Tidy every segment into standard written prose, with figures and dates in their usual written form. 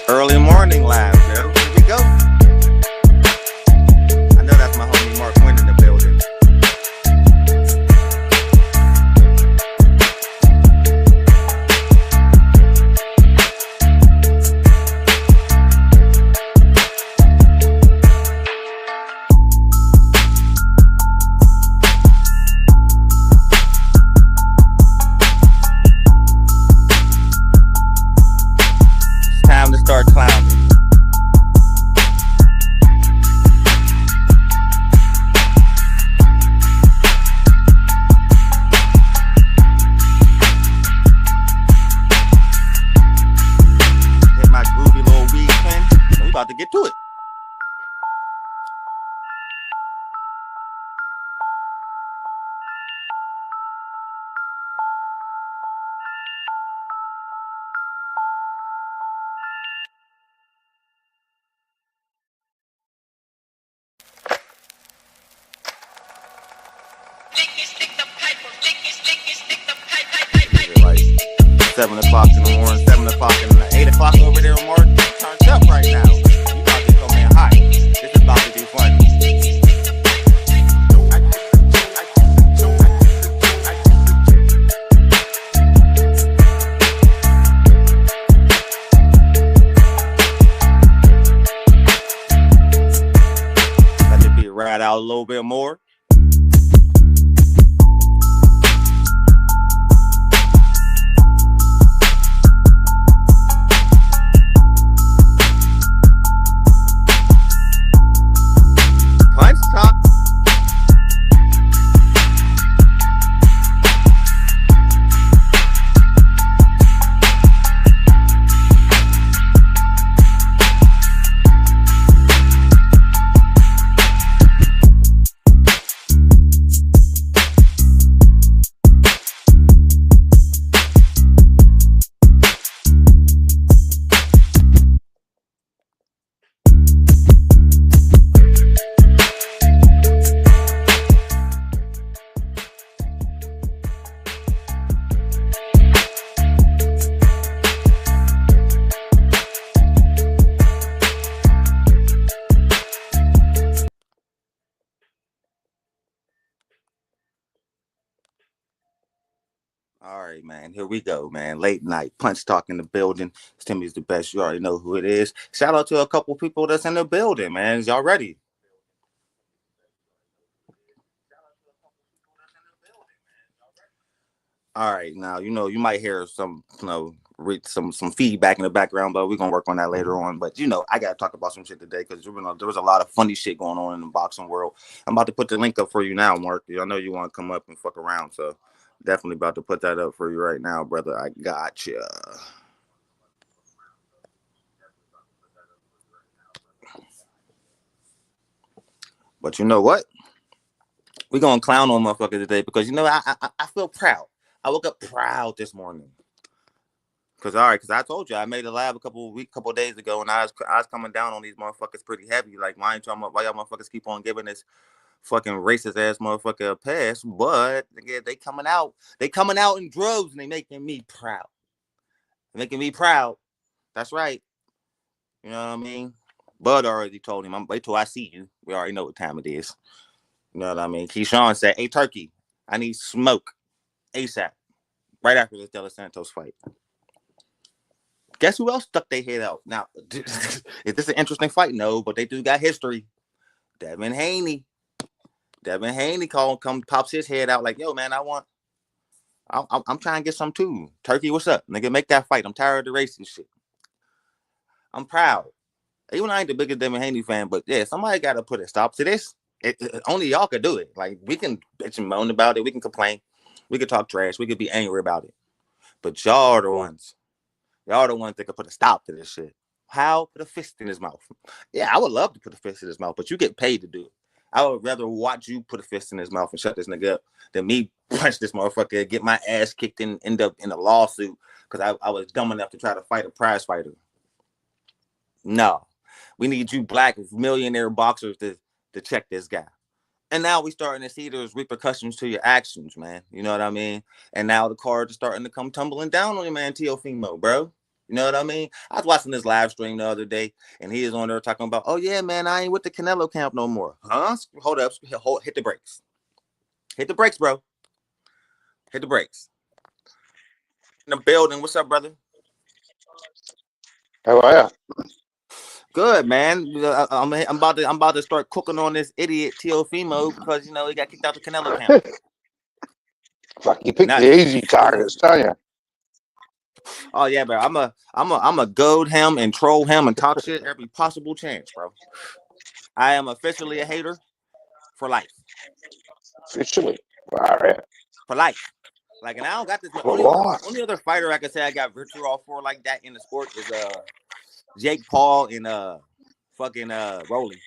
Early morning live, yo. Here we go. I know that's my homie Mark Wynn in the building. It's time to start clowning. Hit my groovy little weed pen. We about to get to it. Like 7 o'clock in the morning, 7 o'clock in the 8 o'clock over there, Mark. Turned up right now. You about to come in hot. This is about to be fun. Let it be right out a little bit more. Punch top. All right, man. Here we go, man. Late night punch talk in the building. Timmy's the best. You already know who it is. Shout out to a couple people that's in the building, man. Is y'all ready? All right, now you might hear some some feedback in the background, but we're gonna work on that later on. But I gotta talk about some shit today because there was a lot of funny shit going on in the boxing world. I'm about to put the link up for you now, Mark. I know you want to come up and fuck around, so definitely about to put that up for you right now, brother. I got you. But you know what? We're gonna clown on motherfuckers today because I feel proud. I woke up proud this morning. Cause I told you I made a lab couple days ago, and I was coming down on these motherfuckers pretty heavy. Like, why y'all motherfuckers keep on giving this fucking racist ass motherfucker a pass? But again, they coming out in droves, and they making me proud. Making me proud. That's right. You know what I mean? Bud already told him, wait till I see you. We already know what time it is. You know what I mean? Keyshawn said, "Hey, Turkey, I need smoke ASAP." Right after this De Los Santos fight. Guess who else stuck their head out? Now, is this an interesting fight? No, but they do got history. Devin Haney. Devin Haney pops his head out like, "Yo, man, I'm trying to get some too. Turkey, what's up? Nigga, make that fight. I'm tired of the racist shit. I'm proud. Even I ain't the biggest Devin Haney fan, but yeah, somebody got to put a stop to this. Only y'all could do it. Like, we can bitch and moan about it. We can complain. We can talk trash. We could be angry about it. But y'all are the ones. Y'all are the ones that could put a stop to this shit. How? Put a fist in his mouth. Yeah, I would love to put a fist in his mouth, but you get paid to do it. I would rather watch you put a fist in his mouth and shut this nigga up than me punch this motherfucker, get my ass kicked and end up in a lawsuit because I was dumb enough to try to fight a prize fighter. No. We need you black millionaire boxers to check this guy. And now we starting to see there's repercussions to your actions, man. You know what I mean? And now the cards are starting to come tumbling down on you, man, Teofimo, bro. You know what I mean? I was watching this live stream the other day, and he is on there talking about, oh, yeah, man, I ain't with the Canelo camp no more. Huh? Hold up. Hit the brakes. Hit the brakes, bro. Hit the brakes. In the building. What's up, brother? How are you? Good, man. I'm about to start cooking on this idiot Teofimo because, you know, he got kicked out the Canelo camp. Fuck, you pick the easy targets, don't you? Oh yeah, bro. I'm a goad him and troll him and talk shit every possible chance, bro. I am officially a hater for life. Officially. All right. For life. Like, and I don't got this. Only other fighter I can say I got vitriol for like that in the sport is Jake Paul and fucking Rolly.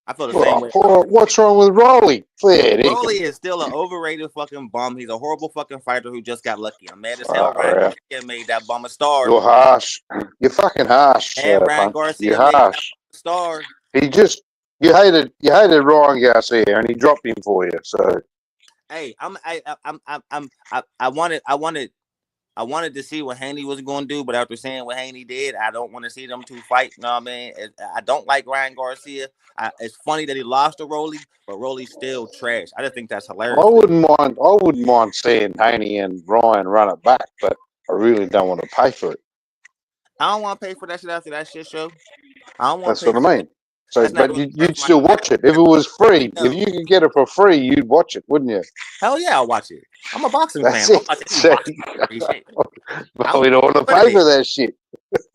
I feel the same way. What's wrong with Rolly? Rolly is still an overrated fucking bum. He's a horrible fucking fighter who just got lucky. I'm mad as hell. Ryan Garcia made that bum a star. You're harsh. You're fucking harsh. And Ryan Garcia You're made that harsh. a star. You hated Ryan Garcia, and he dropped him for you. So hey, I wanted to see what Haney was going to do, but after seeing what Haney did, I don't want to see them two fight. You know what I mean? I don't like Ryan Garcia. It's funny that he lost to Rolly, but Rolly's still trash. I just think that's hilarious. I wouldn't mind seeing Haney and Ryan run it back, but I really don't want to pay for it. I don't want to pay for that shit after that shit show. I don't want to pay for it. So, but really you'd still watch it if it was free. No. If you could get it for free, you'd watch it, wouldn't you? Hell yeah, I'll watch it. I'm a boxing fan. I'll watch any boxing. But we don't want to pay for that shit.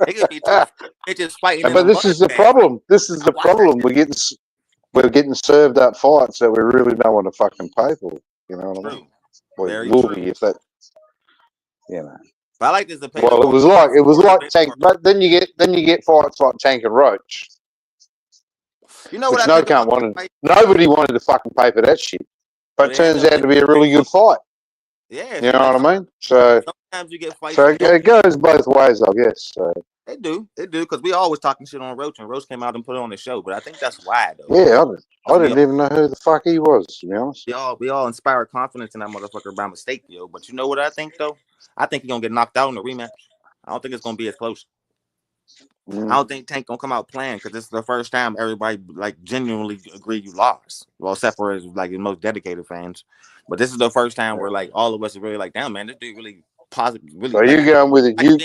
It could be two bitches fighting. But this is the problem. This is the problem. We're getting served up fights that we really don't want to fucking pay for. You know what I mean? Very true. If that, you know. But I like this. Well, it was like Tank, but then you get fights like Tank and Roach. You know what? Nobody wanted to fucking pay for that shit. But it turns out to be a really good fight. Yeah. You know what I mean? So sometimes you get fights. So it goes both ways, I guess. So. They do, because we always talking shit on Roach, and Roach came out and put it on the show. But I think that's why, though. Yeah, I didn't even know who the fuck he was, to be honest. We all inspire confidence in that motherfucker by mistake, yo. But you know what I think, though? I think he's gonna get knocked out in the rematch. I don't think it's gonna be as close. I don't think Tank gonna come out playing because this is the first time everybody like genuinely agree you lost. Well, except for like the most dedicated fans. But this is the first time where like all of us are really like, damn man, this dude really positive. Really. So you're going with it. You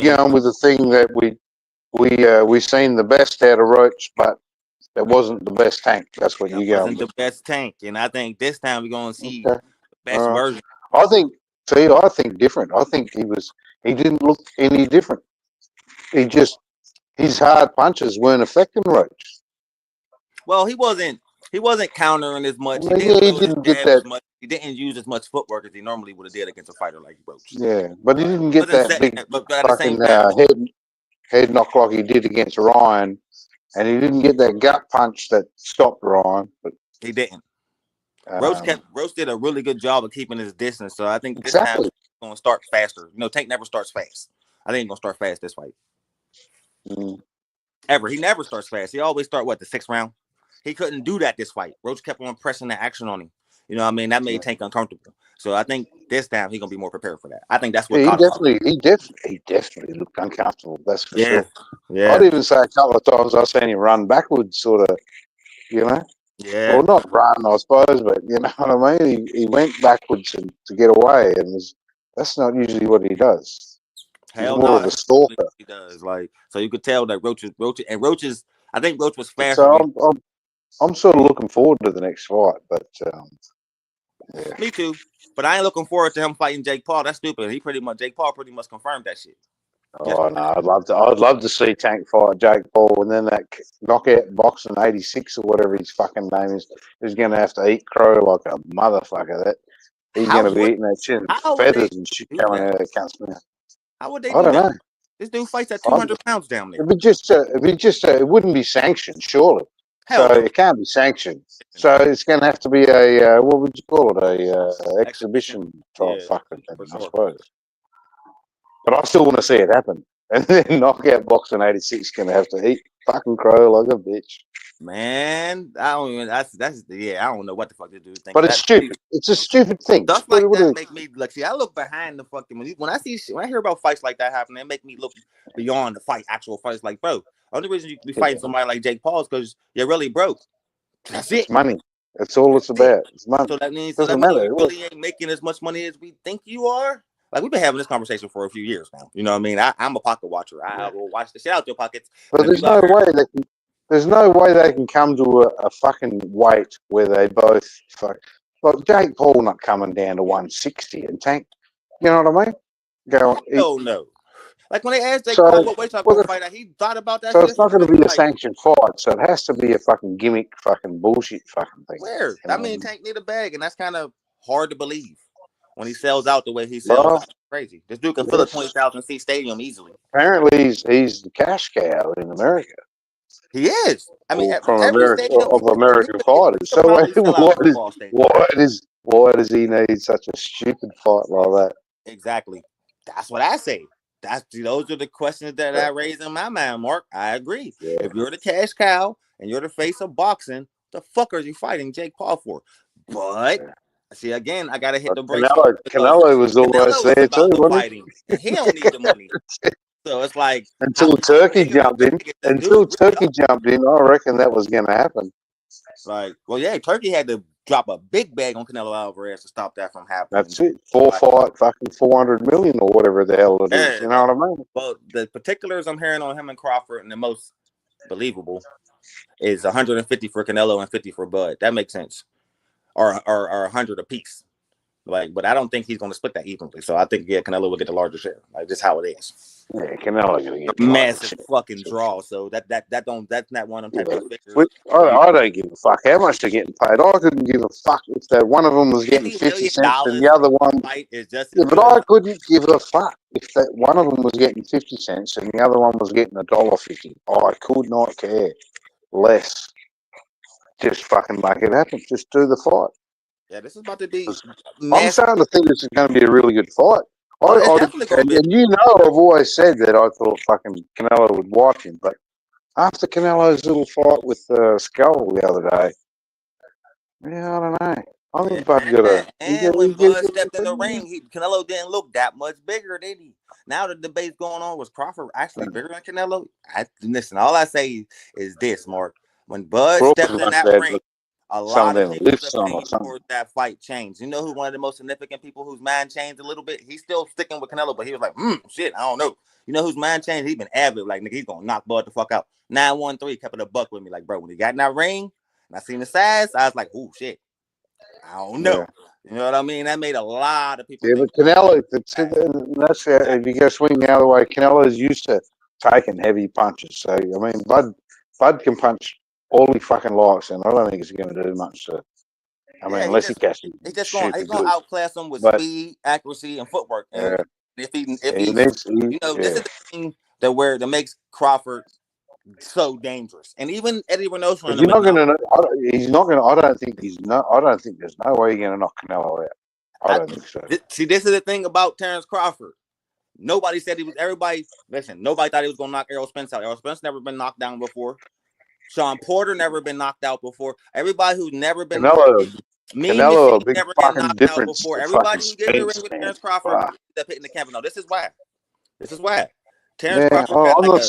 going with the thing that we seen the best out of Roach, but it wasn't the best Tank. That's what you going with. Wasn't the best Tank, and I think this time we're gonna see the best version. I think different. I think he didn't look any different. His hard punches weren't affecting Roach. Well, he wasn't countering as much. He didn't get that. He didn't use as much footwork as he normally would have did against a fighter like Roach. Yeah, but he didn't get that big fucking head knock like he did against Ryan, and he didn't get that gut punch that stopped Ryan. But he didn't. Roach did a really good job of keeping his distance, so I think this time he's going to start faster. You know, Tank never starts fast. I think he's going to start fast this fight. Ever. He never starts fast. He always start, the 6th round? He couldn't do that this fight. Roach kept on pressing the action on him. You know what I mean? That made Tank uncomfortable. So I think this time he's going to be more prepared for that. I think that's what he definitely looked uncomfortable. That's for sure. Yeah. I'd even say a couple of times I've seen him run backwards, sort of, you know? Yeah. Well, not run, I suppose, but you know what I mean? He went backwards to get away, and that's not usually what he does. He's more of a stalker. He does, so you could tell that Roach is. I think Roach was faster. So I'm sort of looking forward to the next fight, but yeah. Me too. But I ain't looking forward to him fighting Jake Paul. That's stupid. Jake Paul pretty much confirmed that shit. Oh no, I'd love to see Tank fight Jake Paul, and then that knockout boxing 86 or whatever his fucking name is going to have to eat crow like a motherfucker. That he's going to be eating that shit, feathers and shit coming out of the cunt's mouth. How would they? I don't know. This dude fights at 200 pounds down there. It wouldn't be sanctioned, surely. It can't be sanctioned. So it's going to have to be a what would you call it? A exhibition type fucking thing, I suppose. But I still want to see it happen. And then knockout boxing 86 going to have to eat fucking crow like a bitch. Man, I don't even. That's yeah. I don't know what the fuck this dude thinks. But it's stupid. It's a stupid thing. Stuff like that make me like. See, I look behind the fucking when I hear about fights like that happening, it make me look beyond the fight, actual fights. Like, bro, only reason you can be fighting somebody like Jake Paul is because you're really broke. That's it. It's money. That's all it's about. It's money. So that means Doesn't matter. you really ain't making as much money as we think you are. Like, we've been having this conversation for a few years now. You know what I mean? I'm a pocket watcher. I will watch the shit out your pockets. But there's no way they can. There's no way they can come to a fucking weight where they both fuck. Like Jake Paul not coming down to 160 and Tank. You know what I mean? No. Like when they asked Jake Paul what weight to fight at, he thought about that. So it's not going to be a sanctioned fight. So it has to be a fucking gimmick, fucking bullshit, fucking thing. Where? I mean, Tank need a bag, and that's kind of hard to believe when he sells out the way he sells out. It's crazy. This dude can fill a 20,000 seat stadium easily. Apparently, he's the cash cow in America. He is. I mean, from American fighters. So why does he need such a stupid fight like that? Exactly. That's what I say. Those are the questions that I raise in my mind, Mark. I agree. Yeah. If you're the cash cow and you're the face of boxing, the fuck are you fighting Jake Paul for? But see, again, I gotta hit the brakes. Canelo was always there too. Fighting. He don't need the money. So it's like until Turkey jumped in. Until Turkey jumped in, I reckon that was going to happen. Like, well, yeah, Turkey had to drop a big bag on Canelo Alvarez to stop that from happening. That's it. Fucking 400 million or whatever the hell it is. You know what I mean? Well, the particulars I'm hearing on him and Crawford, and the most believable is 150 for Canelo and 50 for Bud. That makes sense. Or 100 apiece. Like, but I don't think he's going to split that evenly. So I think Canelo will get the larger share. Like, just how it is. Yeah, Canelo gonna get a massive fucking draw. So that's not one of them type of figures. I don't give a fuck how much they're getting paid. I couldn't give a fuck if that one of them was getting 50 cents and the other one is just. Yeah, but I couldn't give a fuck if that one of them was getting 50 cents and the other one was getting $1.50. I could not care less. Just fucking make it happen. Just do the fight. Yeah, this is about to be. I'm starting to think this is going to be a really good fight. And you know, I've always said that I thought fucking Canelo would wipe him, but after Canelo's little fight with Skull the other day, yeah, I don't know. I think Bud got a. And when Bud stepped in the ring, Canelo didn't look that much bigger, did he? Now the debate's going on. Was Crawford actually bigger than Canelo? Listen, all I say is this, Mark. When Bud stepped in that ring, a lot of people's opinion towards that fight changed. You know who one of the most significant people whose mind changed a little bit? He's still sticking with Canelo, but he was like, shit, I don't know. You know whose mind changed? He's been avid. Like, nigga, he's going to knock Bud the fuck out. 9-1-3 kept it a buck with me. Like, bro, when he got in that ring and I seen the size, I was like, oh, shit. I don't know. Yeah. You know what I mean? That made a lot of people. Yeah, but Canelo, that's if you go swing the other way, Canelo's used to taking heavy punches. So, I mean, Bud can punch all he fucking likes, and I don't think he's going to do much. Unless he catches. He's just going to outclass him with speed, accuracy, and footwork. And if he this is the thing that makes Crawford so dangerous. And even Eddie Reynoso. He's not going to. He's not going to. I don't think there's no way you're going to knock Canelo out. I don't think so. See, this is the thing about Terrence Crawford. Nobody said he was. Nobody thought he was going to knock Errol Spence out. Errol Spence never been knocked down before. Sean Porter never been knocked out before. Everybody who's never been Canelo never been knocked out before. Everybody who gets in the ring with Terrence Crawford ends up hitting the canvas. No, this is why. Terrence Crawford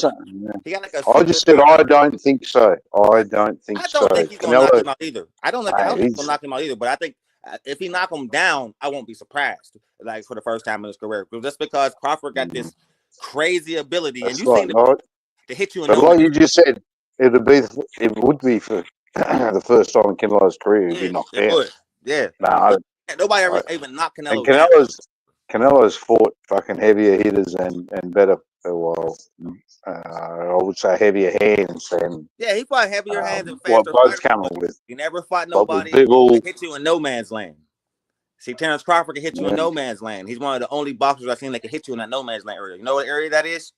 he got like a. I just said I don't think so. I don't think he's gonna knock him out either. I don't think he's gonna knock him out either. But I think if he knock him down, I won't be surprised. Like for the first time in his career, just because Crawford got this crazy ability, and you seen to hit you in like you just said. It would be for the first time in Canelo's career he'd be knocked out. Yeah. Nobody ever even knocked Canelo down. Canelo's fought fucking heavier hitters and better. Well, I would say heavier hands and he fought heavier hands and faster. What Bud's coming with. He never fought nobody that hit you in no man's land. See, Terrence Crawford can hit you in no man's land. He's one of the only boxers I've seen that can hit you in that no man's land area. You know what area that is?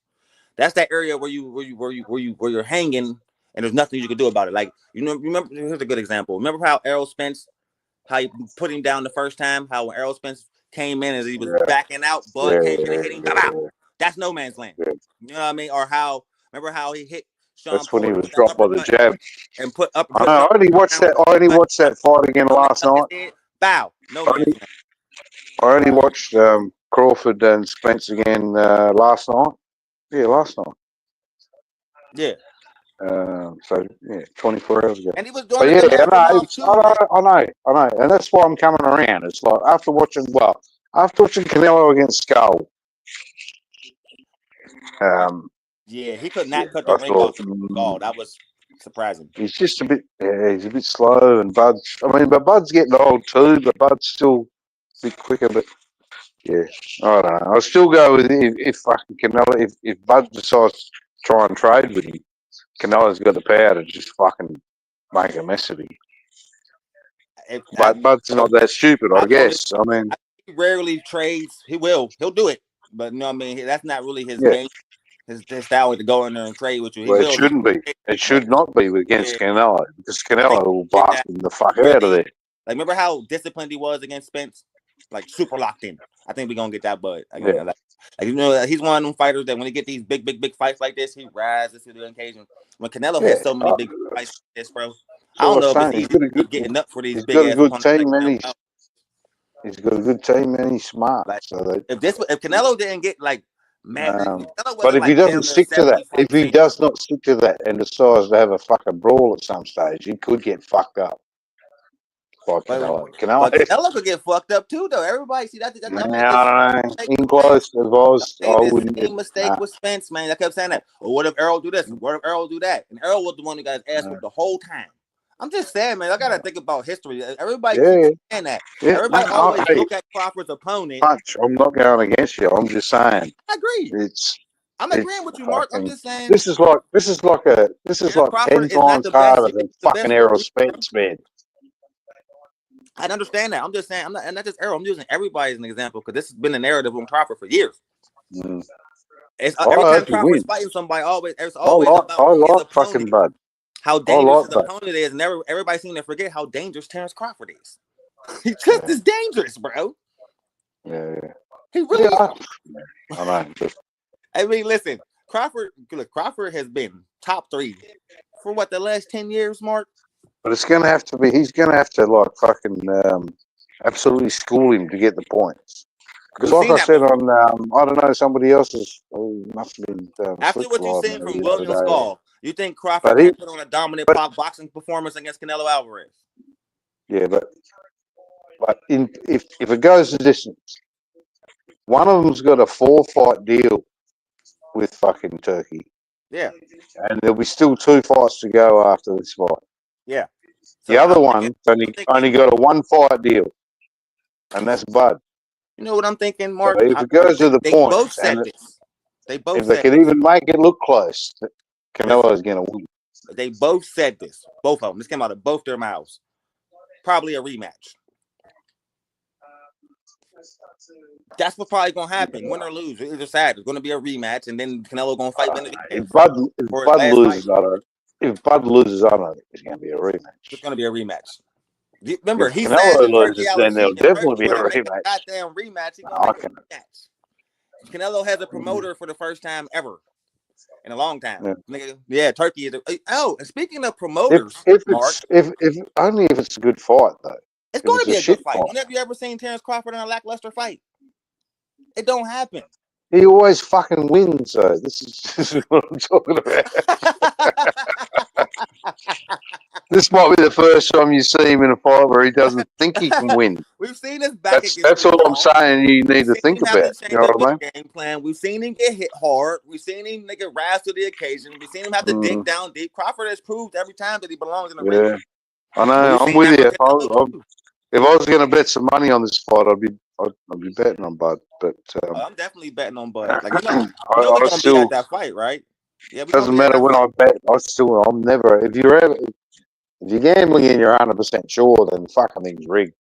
That's that area where you're hanging and there's nothing you can do about it. Like, remember, here's a good example. Remember how Errol Spence, how you put him down the first time, how when Errol Spence came in as he was backing out, Bud came in and hit him. That's no man's land. Yeah. You know what I mean? Or remember how he hit Sean That's when he Porter was with that dropped by the uppercut jab. and put I uppercut. know. I only watched that fight again last night. Bow. No man's land. I only watched Crawford and Spence again last night. Yeah, last night. Yeah. So yeah, 24 hours ago. And he was doing But it yeah, to Nurmagomedov too. I know, and that's why I'm coming around. It's like after watching Canelo against Skull. Yeah, he could not cut the I ring thought off. Oh, that was surprising. he's just a bit, he's a bit slow, and Bud's. I mean, but Bud's getting old too. But Bud's still a bit quicker. But yeah, I don't know. I'll still go with if fucking Canelo. If Bud decides to try and trade with him, Canelo's got the power to just fucking make a mess of him. But Bud's not that stupid, I guess. I mean, he rarely trades. He'll do it, but you know what I mean. That's not really his game. His style to go in there and trade with you. It shouldn't be. It should not be against Canelo because Canelo will blast him the fuck out of there. Like, remember how disciplined he was against Spence? Like, super locked in. I think we're gonna get that Bud. Like, you know, he's one of them fighters that when he get these big fights like this, he rises to the occasion. When Canelo has so many big fights like this, bro, I don't know if it's easy to keep getting up for these big ass. He's got a good team, man. He's got a good team, man. He's smart. Like, if Canelo didn't get like mad, but if he doesn't stick to that, if he does not stick to that and decides to have a fucking brawl at some stage, he could get fucked up. But Canelo could get fucked up too, though. Everybody see that. I don't know. In close, I wouldn't. Same mistake with Spence, man. I kept saying that. Well, what if Errol do this? What if Errol do that? And Errol was the one who got his ass whipped the whole time. I'm just saying, man. I gotta think about history. Everybody keeps saying that. Yeah, everybody always look at Crawford's opponent. I'm not going against you. I'm just saying. I agree. I'm agreeing with you, Mark. I'm just saying. This is like 10 times harder than fucking Errol Spence, man. I understand that. I'm just saying. I'm not just Errol. I'm using everybody as an example because this has been a narrative on Crawford for years. It's every time Crawford's fighting somebody, it's always about his opponent. Bud. How dangerous his opponent is, and everybody seems to forget how dangerous Terrence Crawford is. He just is dangerous, bro. Yeah. He really is. I know. I mean, listen, Crawford has been top 3 for the last 10 years, Mark. But it's gonna have to be. He's gonna have to like fucking absolutely school him to get the points. Because like I said on, I don't know, somebody else's. Must have been. After what you've seen from William Skull, you think Crawford can put on a dominant boxing performance against Canelo Alvarez? Yeah, but if it goes the distance, one of them's got a 4-fight deal with fucking Turkey. Yeah. And there'll be still 2 fights to go after this fight. Yeah. So the other one's only got a 1-fight deal, and that's Bud. You know what I'm thinking, Mark? So if it goes to the point, they both said this. If they can even make it look close, Canelo's going to win. They both said this. Both of them. This came out of both their mouths. Probably a rematch. That's what's probably going to happen. Win or lose. It's sad. It's going to be a rematch, and then Canelo going to fight Benedict. If Bud loses, I don't think it's going to be a rematch. It's going to be a rematch. Remember, he said then there'll definitely be a rematch. Goddamn rematch. He's going to make a rematch. Canelo has a promoter for the first time ever in a long time. Yeah, Turkey is. And speaking of promoters, Mark, if only if it's a good fight though. It's going to be a good fight. When have you ever seen Terrence Crawford in a lackluster fight? It don't happen. He always fucking wins, though. This is what I'm talking about. This might be the first time you see him in a fight where he doesn't think he can win. We've seen this back. That's all I'm saying. You need to think about. You know what I mean? Game plan. We've seen him get hit hard. We've seen him rise to the occasion. We've seen him have to dig down deep. Crawford has proved every time that he belongs in the ring. I know. I'm with you. If I was going to bet some money on this fight, I'd be betting on Bud. But I'm definitely betting on Bud. Like, we're gonna be at that fight, right? Yeah. Doesn't matter when I bet. I'm never. If you're gambling and you're 100% sure, then fucking thing's rigged.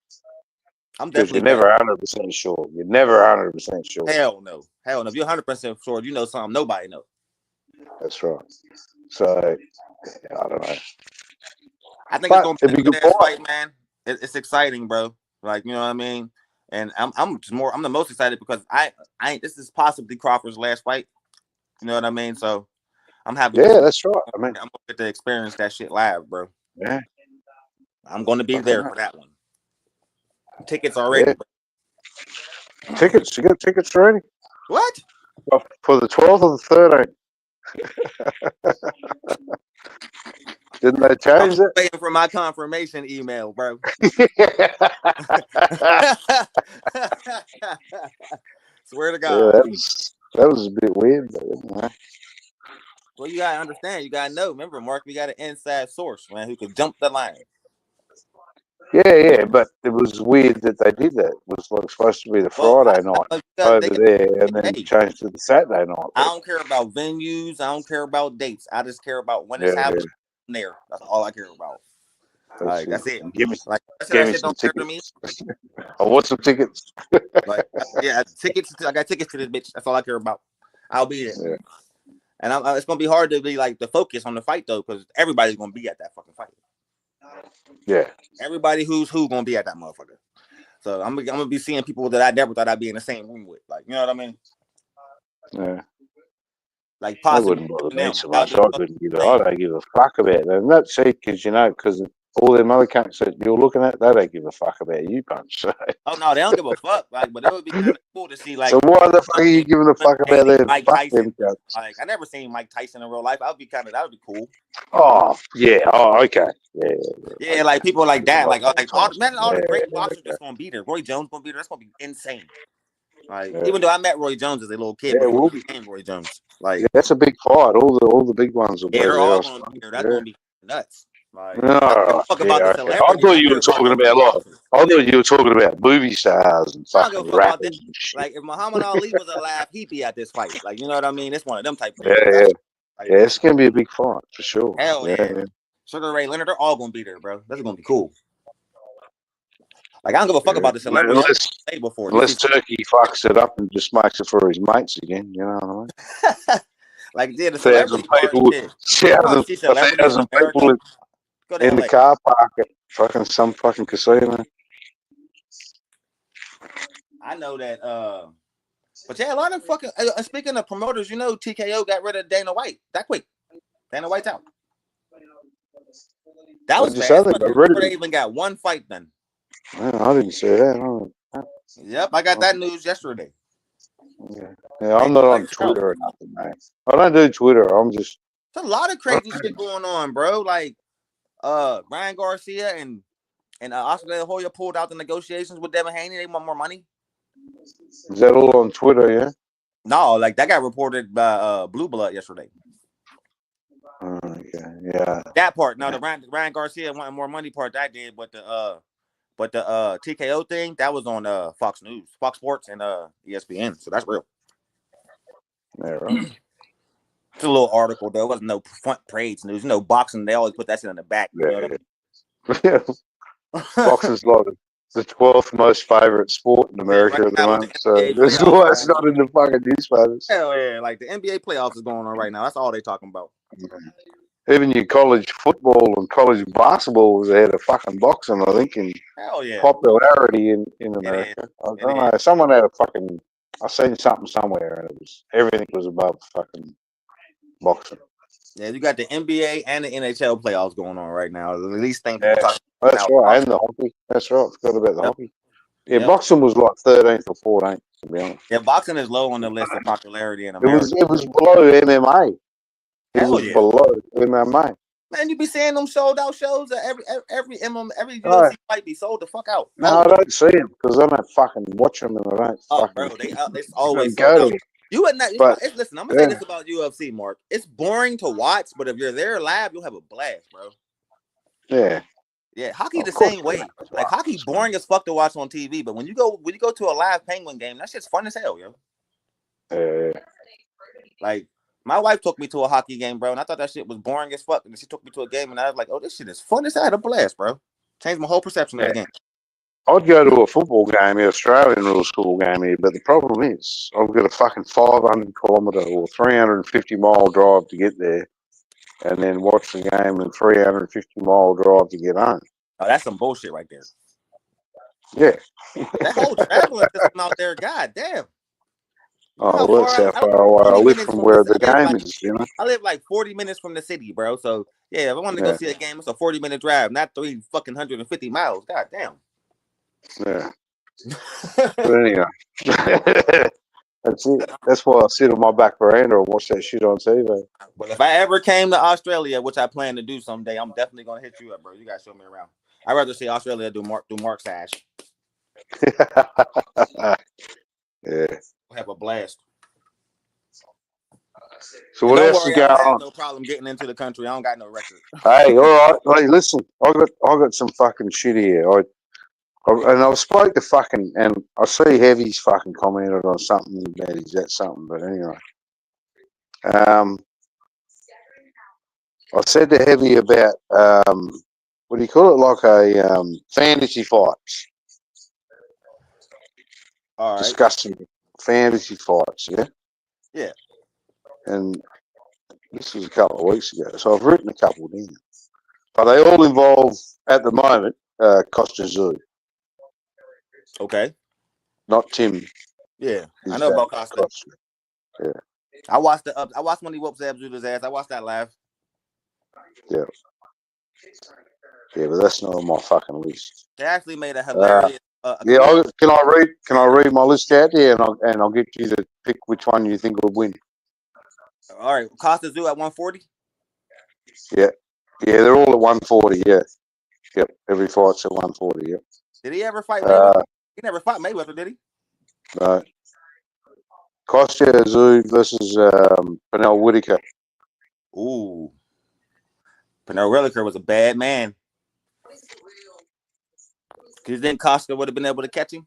I'm definitely. You're never 100% sure. You're never 100% sure. Hell no. If you're 100% sure, you know something nobody knows. That's right. So I don't know. I think it's gonna be a good fight, man. It's exciting, bro. Like, you know what I mean? And I'm the most excited because I this is possibly Crawford's last fight. You know what I mean? So I'm happy to Yeah, see. that's right. I mean, I'm gonna get to experience that shit live, bro. yeah, I'm gonna be there for that one. Tickets yeah. already. Bro. Tickets. You got tickets already? What? For the 12th or the 13th? Didn't they I'm change it? waiting for my confirmation email, bro. Swear to Yeah, God. that was a bit weird, but Well, you gotta understand. You gotta know. Remember, Mark, we got an inside source, man, who could jump the line. yeah, but it was weird that they did that. It was like supposed to be the Well, Friday night they over got, there, and then hey, changed to the Saturday night. I But don't care about venues. I don't care about dates. I just care about when it's yeah, happening there. That's all I care about. that's Like it. that's it. Give me, Like I said, give that me shit some don't matter to me. tickets. I want some tickets. Like yeah, tickets. I got tickets to this bitch. That's all I care about. I'll be there. Yeah. And it's gonna be hard to be like the focus on the fight though, because everybody's gonna be at that fucking fight. Yeah. Everybody who's gonna be at that motherfucker. So I'm gonna be seeing people that I never thought I'd be in the same room with. Like, you know what I mean? Yeah. Like That possibly wouldn't bother me them. so That much. would I be couldn't give insane. I don't give a fuck about them. Not see, because all them other cunts that you're looking at, they don't give a fuck about you, punch. So, Oh no, they don't give a fuck. Like, but it would be kind of cool to see so like why the fuck are you giving a fuck about them? Mike Fuck Tyson. them cunts. Like, I never seen Mike Tyson in real life. That would be cool. Oh yeah. Oh okay. Yeah. Yeah, Okay. like people like that. Like all Yeah, the great boxers okay. just gonna be there. Roy Jones gonna be there. That's gonna be insane. Like, Yeah. even though I met Roy Jones as a little kid, Yeah, but it he will wasn't be. the same Roy Jones. Like, Yeah, that's a big fight. All the big ones will be yeah, they're there. all I gonna be suppose. there. That's Yeah. gonna be nuts. Like, I don't give Oh, a fuck about yeah, the okay. I celebrities. thought I you care were about talking the about boxers. I thought you were talking about movie stars and I don't give a fucking fuck about that. rappers and shit. Like, if Muhammad Ali was alive, he'd be at this fight. Like, you know what I mean? It's one of them type Yeah, things. yeah. Like, Yeah, it's gonna be a big fight for sure. hell Yeah, yeah. yeah. Sugar Ray Leonard, they're all gonna be there, bro. That's gonna be cool. Like, I don't give a fuck Yeah. about the celebrity. I've played before. You see, Unless Turkey fucks it up and just makes it for his mates again, you know what I mean? like, yeah, the 1,000 celebrity part, people, shit. You want to see celebrities in 1,000 America? people Go to in the LA. car park at some fucking casino. I know that. But yeah, a lot of fucking. Speaking of promoters, you know, TKO got rid of Dana White that quick. Dana White's out. That was What'd you say? fast. They got rid of Before him. they even got one fight done. I didn't say that. Yep, I got that news yesterday. Yeah, I'm not on Twitter or nothing, man. I don't do Twitter. I'm just. There's a lot of crazy shit going on, bro. Like, Ryan Garcia and Oscar De La Hoya pulled out the negotiations with Devin Haney. They want more money. Is that all on Twitter? Yeah. No, like that got reported by Blue Blood yesterday. Okay. Yeah. That part, no, the Ryan Garcia wanting more money part that did, but the TKO thing that was on Fox News, Fox Sports, and ESPN. So that's real. Yeah, right. It's a little article though. It wasn't no front page news. You know, boxing they always put that shit in the back. You know what I mean? Boxing's like the 12th most favorite sport in America at the moment. So that's why it's not in the fucking newspapers. Hell yeah, like the NBA playoffs is going on right now. That's all they talking about. Even your college football and college basketball was ahead of fucking boxing, I think, in popularity in America. I don't know. Someone had I seen something somewhere, and it was everything was above fucking boxing. Yeah, you got the NBA and the NHL playoffs going on right now. At least thing people talking about. That's right, and the hockey. That's right. Forgot about the hockey. Yeah, boxing was like 13th or 14th, to be honest. Yeah, boxing is low on the list of popularity in America. It was below MMA. It was below MMA. Man, you be seeing them sold out shows that every UFC fight be sold the fuck out. No, I don't see them because I don't fucking watch them and I don't. Oh, fucking, bro, it's always sold out. You would not. Listen, I'm gonna say this about UFC, Mark. It's boring to watch, but if you're there live, you'll have a blast, bro. Yeah. Yeah, hockey the same way. Like hockey, boring as fuck to watch on TV, but when you go to a live Penguin game, that shit's fun as hell, yo. Yeah. Like my wife took me to a hockey game, bro, and I thought that shit was boring as fuck. And she took me to a game, and I was like, "Oh, this shit is fun as hell. I had a blast, bro." Changed my whole perception of the game. I'd go to a football game, an Australian rules school game here, but the problem is I've got a fucking 500-kilometre or 350-mile drive to get there, and then watch the game and 350-mile drive to get home. Oh, that's some bullshit right there. Yeah. That whole traveling system out there, god damn. You know how Oh, that's far how I live far away I 20 live minutes from from this. where the game is, you know? I live like 40 minutes from the city, bro. So yeah, if I wanted to go Yeah. see a game, it's a 40-minute drive, not 350 miles. God damn. Yeah. But anyway. That's it. That's why I sit on my back veranda and watch that shit on TV. But if I ever came to Australia, which I plan to do someday, I'm definitely gonna hit you up, bro. You gotta show me around. I'd rather see Australia do Mark's Ash. Yeah. We'll have a blast. So And what don't else is worry, I going don't have on? no problem getting into the country. I don't got no record. Hey, all right. Hey, listen, I got some fucking shit here. And I've spoke to fucking, and I see Heavy's fucking commented on something about is that something, but anyway. I said to Heavy about what do you call it, like a fantasy fights, All right. discussing fantasy fights, yeah. Yeah. And this was a couple of weeks ago, so I've written a couple down, but they all involve at the moment Costa Zoo, Okay. not Tim. Yeah. I His know dad, about Costa. Costa. Yeah, I watched I watched when he whooped Abdul's ass. I watched that live. yeah, yeah. But that's not on my fucking list. They actually made a Uh, hilarious yeah, comedian. can I read my list out there, and I'll get you to pick which one you think will win. All right, Costa Zoo at 140. Yeah, yeah, they're all at 140. Yeah, yep. Every fight's at 140. Yeah. Did he ever fight Mayweather? Uh, He never fought Mayweather, did he? no. Costa Zoo versus Pernell Whitaker. Ooh. Pernell Whitaker was a bad man. Because then Costa would have been able to catch him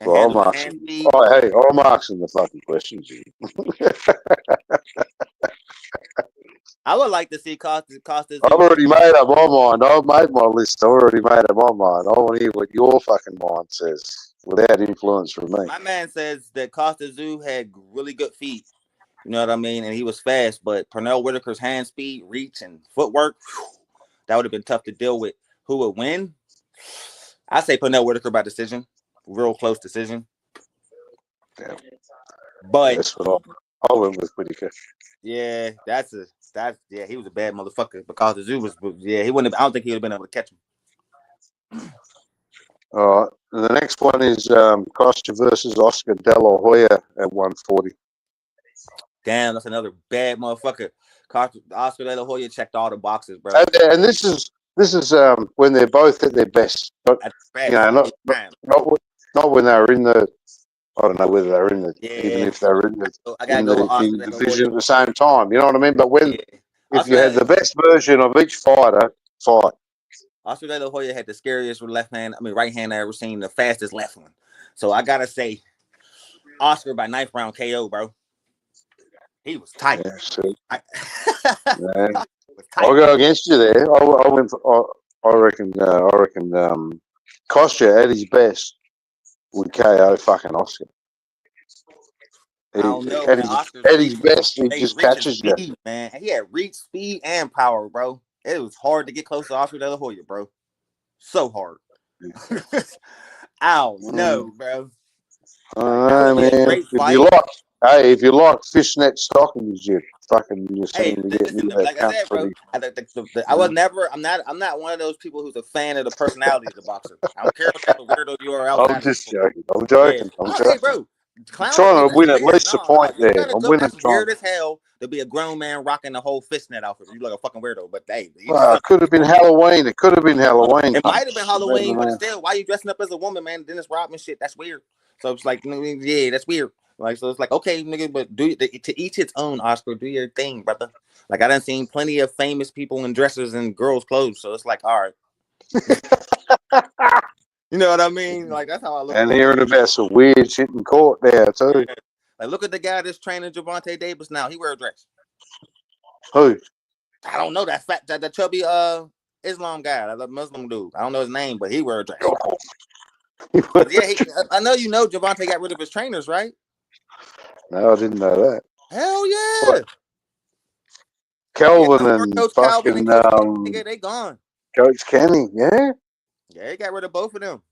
and Well, handle his hand speed. I'm asking the fucking questions. I would like to see Costa I've Zoo. already made up my mind. I've made my list. I've already made up my mind. I want to hear what your fucking mind says without influence from me. My man says that Costa Zoo had really good feet. You know what I mean? And he was fast, but Pernell Whitaker's hand speed, reach, and footwork, that would have been tough to deal with. Who would win? I say Pernell Whitaker by decision. Real close decision. Yeah. But That's what I went with Whitaker. yeah, he was a bad motherfucker. Because the Zoo was he wouldn't have, I don't think he would have been able to catch him. All right. The next one is Costa versus Oscar De La Hoya at 140. Damn, that's another bad motherfucker. Oscar De La Hoya checked all the boxes, bro. And this is when they're both at their best, but At you know, best. not when they were in the. I don't know whether they were in the, even Yeah. if they were I gotta in go with the Oscar De La division Hoya. at the same time. You know what I mean? But when Yeah. if you had the best version of each fighter, fight. Oscar De La Hoya had the scariest right hand I ever seen, the fastest left one. So I gotta say, Oscar by 9th round KO, bro. He was tight. Yeah, so, Was I'll tight. go against you there. I went for, I reckon Kostya at his best would KO fucking Oscar. I don't know, At man. his, Oscar's at reach his best, he and just catches you. speed, man. He had reach, speed, and power, bro. It was hard to get close to Oscar De La Hoya, bro. So hard. I don't know, bro. Like that would be a Man, great fight. if you like fishnet stockings, you Hey, seem to get listen, me that like I said, bro. comforting. I was never. I'm not one of those people who's a fan of the personality of the boxer. I don't care what type of weirdo you are I'm outside of the just sport. joking. I'm Yeah. joking. I'm Oh, hey, joking. bro. I'm Clowning me, trying to that's win at weird. least a No, point you there. gotta I'm go. winning That's trying. weird as hell to be a grown man rocking the whole fishnet outfit. You like a fucking weirdo. But hey, Well, it could have been Halloween. It could have been Halloween. it might have been But, Halloween, but still, why you dressing up as a woman, man? Dennis Rodman shit, that's weird. So it's like, yeah, that's weird. Like, so it's like, okay, nigga, but to each its own, Oscar. Do your thing, brother. Like, I done seen plenty of famous people in dresses and girls' clothes. So it's like, all right. You know what I mean? Like, that's how I look at and it. hearing about some weird shit in court there too. Yeah. Like, look at the guy that's training Javante Davis now. He wear a dress. Who? I don't know that fat, that chubby Islam guy, that Muslim dude. I don't know his name, but he wear a dress. Yeah, I know you know Javante got rid of his trainers, right? No, I didn't know that. Hell yeah. What? Yeah, Calvin no more and Coach Calvin and fucking Coach K, nigga, they gone. Coach Kenny, yeah. Yeah, he got rid of both of them.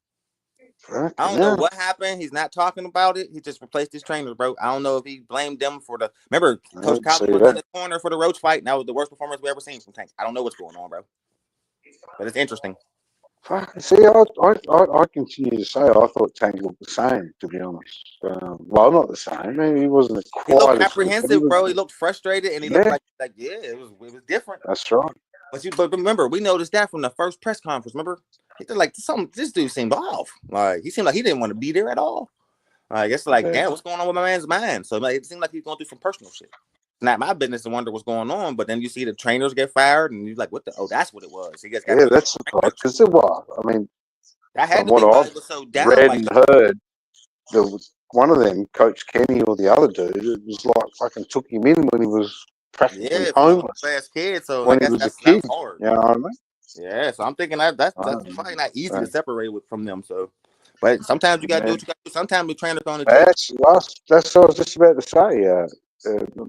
I Fucking don't know hell. what happened. He's not talking about it. He just replaced his trainers, bro. I don't know if he blamed them for the. Remember, I Coach didn't see Collins was in that. the corner for the Roach fight, and that was the worst performance we ever seen from Tank. I don't know what's going on, bro. But it's interesting. Fuck, see, I continue to say I thought Tank looked the same, to be honest. Well, not the same. Maybe he wasn't He looked quite as good, but he apprehensive, was. bro. He looked frustrated, and he looked Yeah, like yeah, it was different. that's right. But remember, we noticed that from the first press conference. Remember, he did like something. This dude seemed off. Like he seemed like he didn't want to be there at all. It's like, Yeah, damn, what's going on with my man's mind? So like, it seemed like he's going through some personal shit. Not my business to wonder what's going on, but then you see the trainers get fired, and you're like, what the? Oh, that's what it was. He just got yeah, rid of that's because it was. I mean, that. Had from to be what why I've it was so down. read Like, and heard, there was one of them, Coach Kenny or the other dude, it was like fucking took him in when he was practically yeah, from a homeless fast kid. So I when he guess was a that was kid. hard. You know what I mean? Yeah, so I'm thinking that's probably not easy to separate from them. So, but sometimes you gotta do Yeah. what you gotta do. Sometimes the trainer can only tell you. That's what I was just about to say.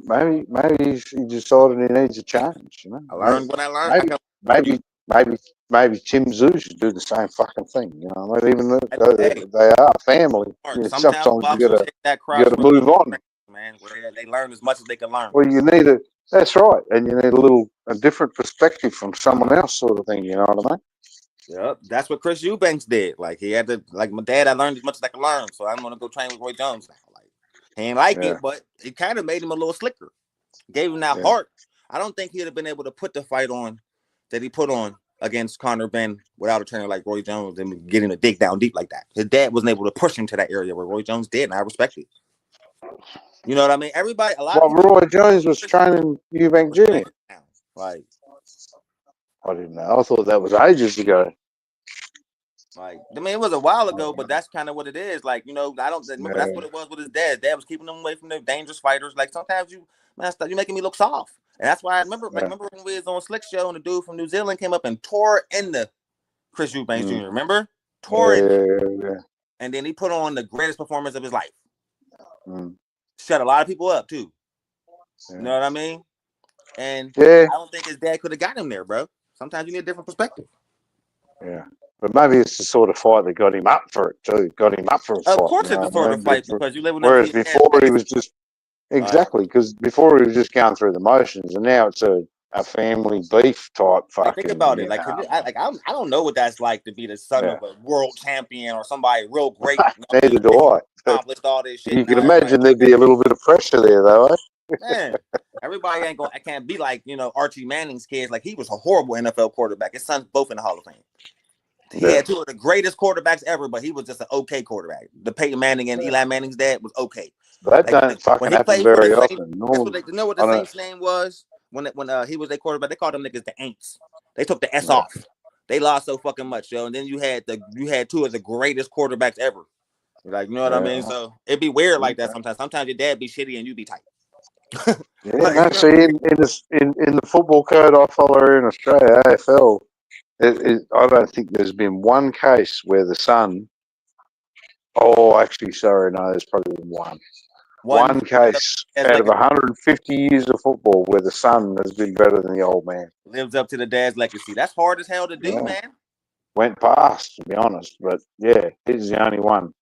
Maybe he decided he needs a change. You know, I learned what I learned. I maybe can. maybe maybe maybe Tim Zoo should do the same fucking thing. You know, maybe even though Hey, they are family. You know, sometimes sometimes boxers hit that you gotta crossroad, move on. man, where they learn as much as they can learn. Well, you need that's right, and you need a different perspective from someone else, sort of thing. You know what I mean? Yep, that's what Chris Eubanks did. Like he had to, like my dad. I learned as much as I can learn, so I'm gonna go train with Roy Jones now. Like he ain't like Yeah, it, but it kind of made him a little slicker. Gave him that yeah, heart. I don't think he'd have been able to put the fight on that he put on against Conor Ben without a trainer like Roy Jones and getting to dig down deep like that. His dad wasn't able to push him to that area where Roy Jones did, and I respect it. You know what I mean? Everybody, a lot of well, people Roy Jones was training Eubank Jr. now. Like, I didn't know. I thought that was ages ago. I mean, it was a while ago, but that's kind of what it is. Like, I don't remember that's what Yeah, it was with his dad. His dad was keeping him away from the dangerous fighters. Like sometimes you're making me look soft. And that's why I remember, like, yeah, remember when we was on Slick Show and the dude from New Zealand came up and tore in the Chris Eubanks Jr. Remember? Tore in, yeah. and then he put on the greatest performance of his life. Mm. Shut a lot of people up too. Yeah. You know what I mean? And Yeah, I don't think his dad could have got him there, bro. Sometimes you need a different perspective. yeah. But maybe it's the sort of fight that got him up for it too. Got him up for a Of fight. course, You it's know the what sort I of mean? fight because you living up to Whereas your dad's before he was legacy. just exactly because before he was just going through the motions, and now it's a family beef type Like think fucking. about You it. Like know, I don't know what that's like to be the son yeah. of a world champion or somebody real great. Neither do I. Accomplished all this shit. You can Now everybody imagine looking there'd be a little bit of pressure there, though. Eh? man. Everybody ain't going. I can't be like Archie Manning's kids. Like he was a horrible NFL quarterback. His sons both in the Hall of Fame. He Yeah. had two of the greatest quarterbacks ever, but he was just an okay quarterback. The Peyton Manning and Eli Manning's dad was okay. That Like don't when fucking he happen played for the very Saints, often. guess Normal. what you know what I the don't. Saints name was when he was their quarterback? They called them niggas the Aints. They took the S Yeah. off. They lost so fucking much, yo. And then you had two of the greatest quarterbacks ever. Like, you know what I mean? So it'd be weird like that sometimes. Sometimes your dad be shitty and you be tight. Yeah, Like, no, see, in the football code I follow here in Australia, AFL, I don't think there's been one case where the son. Oh, actually, sorry, no, there's probably been one. one One case as out of legacy 150 years of football where the son has been better than the old man. lives up to the dad's legacy. That's hard as hell to do, Yeah, man. went past, to be honest, but yeah, he's the only one.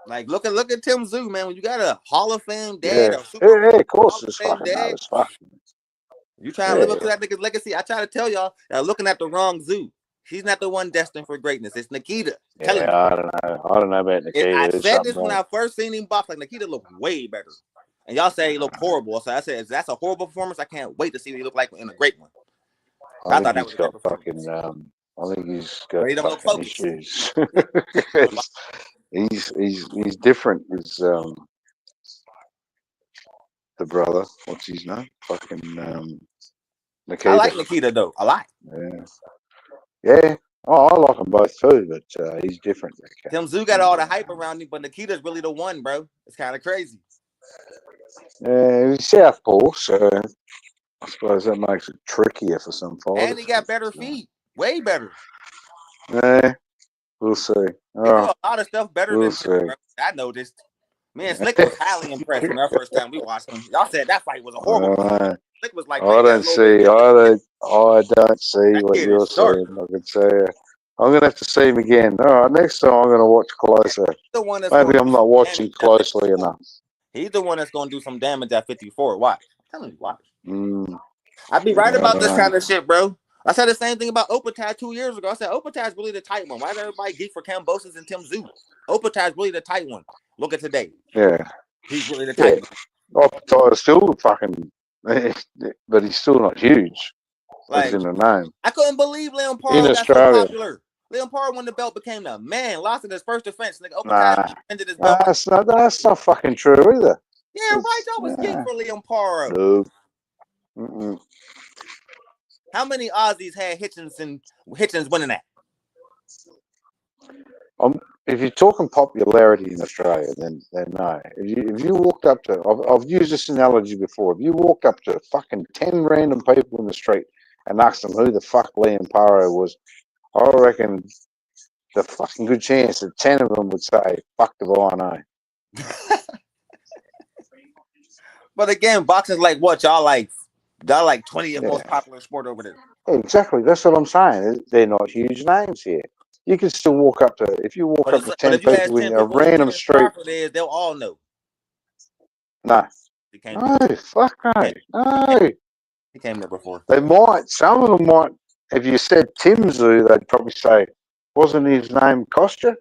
Like look at Tim Zoo, man. When you got a Hall of Fame dad Yeah, or Super Bowl yeah, of Hall course, of it's Fame fucking no, dad, it's fucking you trying to live up to yeah. that nigga's legacy. I try to tell y'all, looking at the wrong Zoo. She's not the one destined for greatness. It's Nikita. I'm telling Yeah, you. I don't know. I don't know about I Nikita. There's said something this when wrong. I first seen him box. Like Nikita looked way better. And y'all say he looked horrible. So I said, that's a horrible performance. I can't wait to see what he looked like in a great one. I I think thought that he's was a great got performance. I think he's But got he don't look fucking focused. issues. He's different. Is the brother? What's his name? Fucking I Nikita. like Nikita though a lot. Yeah, yeah. Oh, I like them both too, but he's different. Tim Zoo got all the hype around him, but Nikita's really the one, bro. It's kind of crazy. He's southpaw, so I suppose that makes it trickier for some And he fighters. got better feet. Way better. Yeah, we'll see. He do Oh, a lot of stuff better we'll than Tim, see. bro. I noticed. Me and Slick was highly impressed when our first time we watched him. Y'all said that fight was a horrible fight. Slick was like, man, I you got a don't little bit see. different. I don't see That what kid you're is sharp. seeing. I can say I'm gonna have to see him again. All right, next time I'm gonna watch closer. The one that's Maybe going to I'm do not some watching damage at closely 54. enough. He's the one that's going to do some damage at 54. Watch. I'm telling you, watch. Mm, I'd be right I about don't this know. kind of shit, bro. I said the same thing about Opataj 2 years ago. I said Opataj's really the tight one. Why does everybody geek for Cambosis and Tim Zoo? Opataj's really the tight one. Look at today. Yeah, He's really the yeah. tight one. Opti's still fucking, but he's still not huge. As Like, in the name I couldn't believe Leon in Paro got so Australia. popular. Leon Paro won the belt, became the man, lost in his first defense. Nigga, Opataj Nah, ended his belt. that's not fucking true either. Yeah, right. Y'all was geek for Leon Paro. No. Mm-mm. How many Aussies had Hitchens winning that? If you're talking popularity in Australia, then no. If you walked up to, I've used this analogy before. If you walked up to fucking 10 random people in the street and asked them who the fuck Liam Paro was, I reckon the fucking good chance that 10 of them would say, "Fuck do I know." But again, boxing's like what y'all like 20th most Yeah, popular sport over there. exactly. That's what I'm saying. They're not huge names here. You can still walk up to, if you walk up to But 10 if you ask people in 10 a people who random Terence street, Crawford is, they'll all know. no, He came no, there. fuck no, no. He came there before. They might, some of them might, if you said Tim Zoo, they'd probably say, wasn't his name Kostya?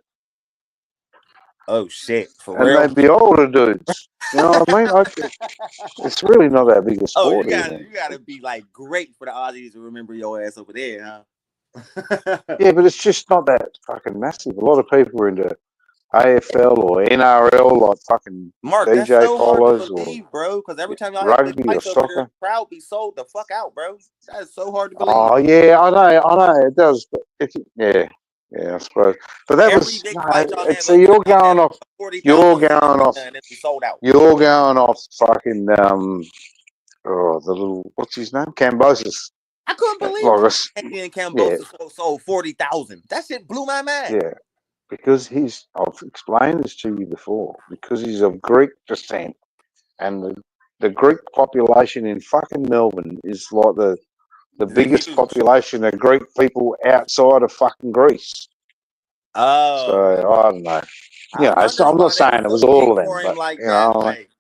Oh shit, for And real? they'd be older dudes. You know what I mean? It's really not that big a Oh, sport here. you gotta be like great for the Aussies to remember your ass over there, huh? Yeah, but it's just not that fucking massive. A lot of people are into AFL or NRL, like fucking Mark, that's DJ so hard to followers, or believe, bro. Because every time y'all have big rugby or fights over there, soccer. the crowd be sold the fuck out, bro. That is so hard to believe. Oh yeah, I know, it does. But yeah, I suppose. But that Every was big no. fight y'all have So over there, you're y'all have going off. You're 40,000 seat going off. arena and it be sold out. You're going off fucking the little, what's his name? Cambosis. I couldn't believe Like Andy and yeah, Cambosa sold 40,000. That shit blew my mind. yeah. Because I've explained this to you before, because he's of Greek descent, and the Greek population in fucking Melbourne is like the Is it biggest huge? population of Greek people outside of fucking Greece. So Oh, I don't know. I wondered I'm not why they saying were it so was all geek of them, for him but like that. Like,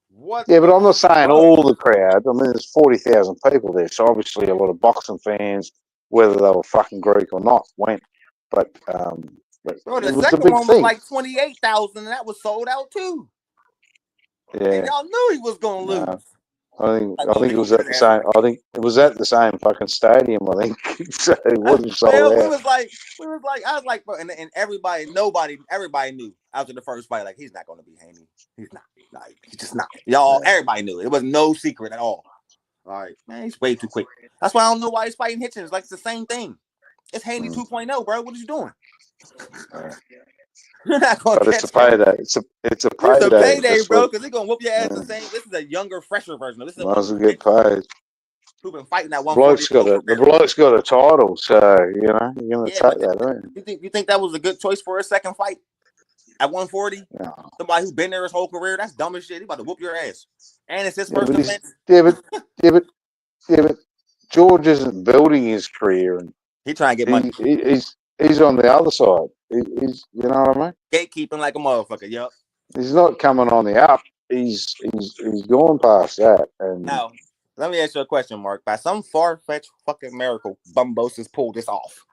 what's yeah, but I'm going not saying on? all the crowd. I mean, there's 40,000 people there, so obviously a lot of boxing fans, whether they were fucking Greek or not, went. But Bro, the it was a second big one was thing. like 28,000 and that was sold out too. And Yeah, y'all knew he was gonna lose. Like, I oh, think they it gonna was get at his the ass same. whooped. I think it was at the same fucking stadium. I think so. It wasn't sold Well, out. I was like, bro, and everybody knew after the first fight, like, he's not gonna be Haney. He's not. Like, he's just not. Y'all, everybody knew it. It was no secret at all. All right, man, he's way too quick. That's why I don't know why he's fighting Hitchens. Like, it's the same thing. It's Haney 2.0, bro. What are you doing? You're not gonna But it's a catch him. payday. It's a It's a payday. payday, That's bro, what. because they're gonna whoop your ass the same. This is a younger, fresher version. This is Might one as well get paid. who's been fighting at The 140 his whole the career. bloke's got a title, so you're gonna Yeah, take but that, aren't you think that was a good choice for a second fight at 140? you? No. Somebody who's been there his whole career? That's dumb as shit. He about to whoop your ass. And it's his Yeah, first but he's defense. yeah, but yeah, but yeah, but George isn't building his career, and He trying to get money. he's on the other side. He's you know what I mean. Gatekeeping like a motherfucker. Yup. He's not coming on the up. He's gone past that, and Now, let me ask you a question, Mark. By some far-fetched fucking miracle, Bumbosis pulled this off.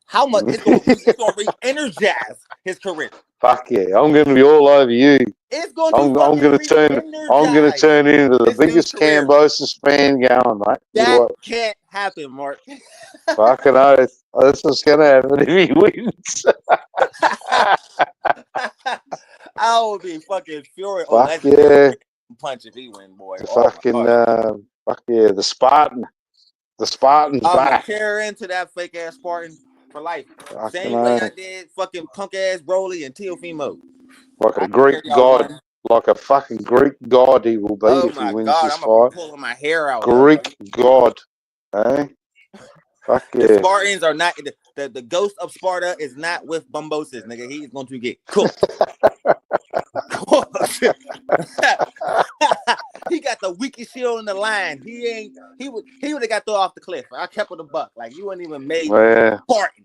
How much it's gonna re-energize his career? fuck yeah, I'm going to be all over you. It's going to I'm fucking going to re-energize turn into the this dude's biggest career. Cambosis fan going, mate. That can't happen, Mark. Fucking oath. This is going to happen if he wins. I would be fucking furious. Oh, Fuck legendary yeah. punch if he win, boy. The Oh my fucking, gosh. fuck yeah, the Spartan. The Spartan's I'm gonna back. tear into that fake ass Spartan for life. Fucking Same way I did fucking punk ass Broly and Teofimo. like I a Greek tear y'all god. one. Like a fucking Greek god he will be Oh if he my wins god, this I'm gonna be fight. pulling my hair out, Greek god. Eh? Fuck The yeah. Spartans are not the ghost of Sparta is not with Bumbosis, nigga. He's going to get cooked. He got the weakest shield in the line. He would have got thrown off the cliff. I kept with a buck. Like you wouldn't even made Spartan.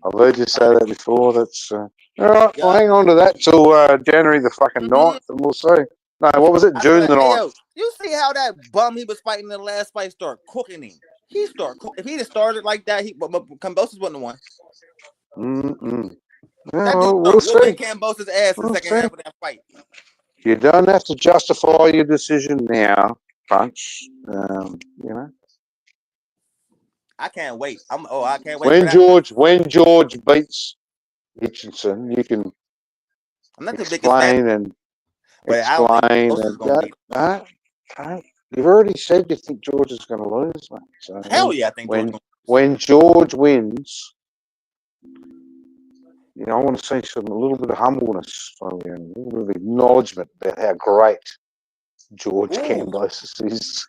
I've heard you say that before. That's all right. Yeah. We'll hang on to that till January the fucking 9th, and we'll see. No, what was it? June the 9th. Hey, yo, you see how that bum he was fighting in the last fight started cooking him? He started cooking. If he'd have started like that, but Kambosos wouldn't have won. Yeah, That well, dude we'll see. whooping Kambosos' ass in the second half of that fight. You don't have to justify your decision now, Punch. You know. I can't wait. I can't wait. When George beats Hitchinson, you can explain and explain. You've already said you think George is going to lose, mate. So hell yeah, I think when George wins, you know, I want to see a little bit of humbleness from you, and a little bit of acknowledgement about how great George Kambosos is.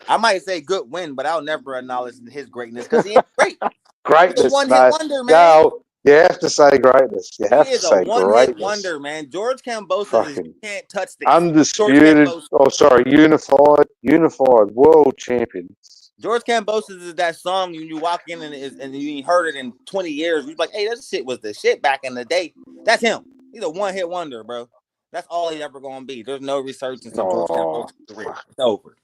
I might say good win, but I'll never acknowledge his greatness because he ain't great. Greatness, he's a one-hit wonder, man. No, you have to say greatness. You have to say greatness. He is a one-hit wonder, man. George Kambosos you can't touch this. Undisputed. Unified world champion. George Kambosos is that song when you walk in and you ain't heard it in 20 years. You're like, hey, that shit was the shit back in the day. That's him. He's a one-hit wonder, bro. That's all he's ever gonna be. There's no resurgence of George Kambosos' career. It's over.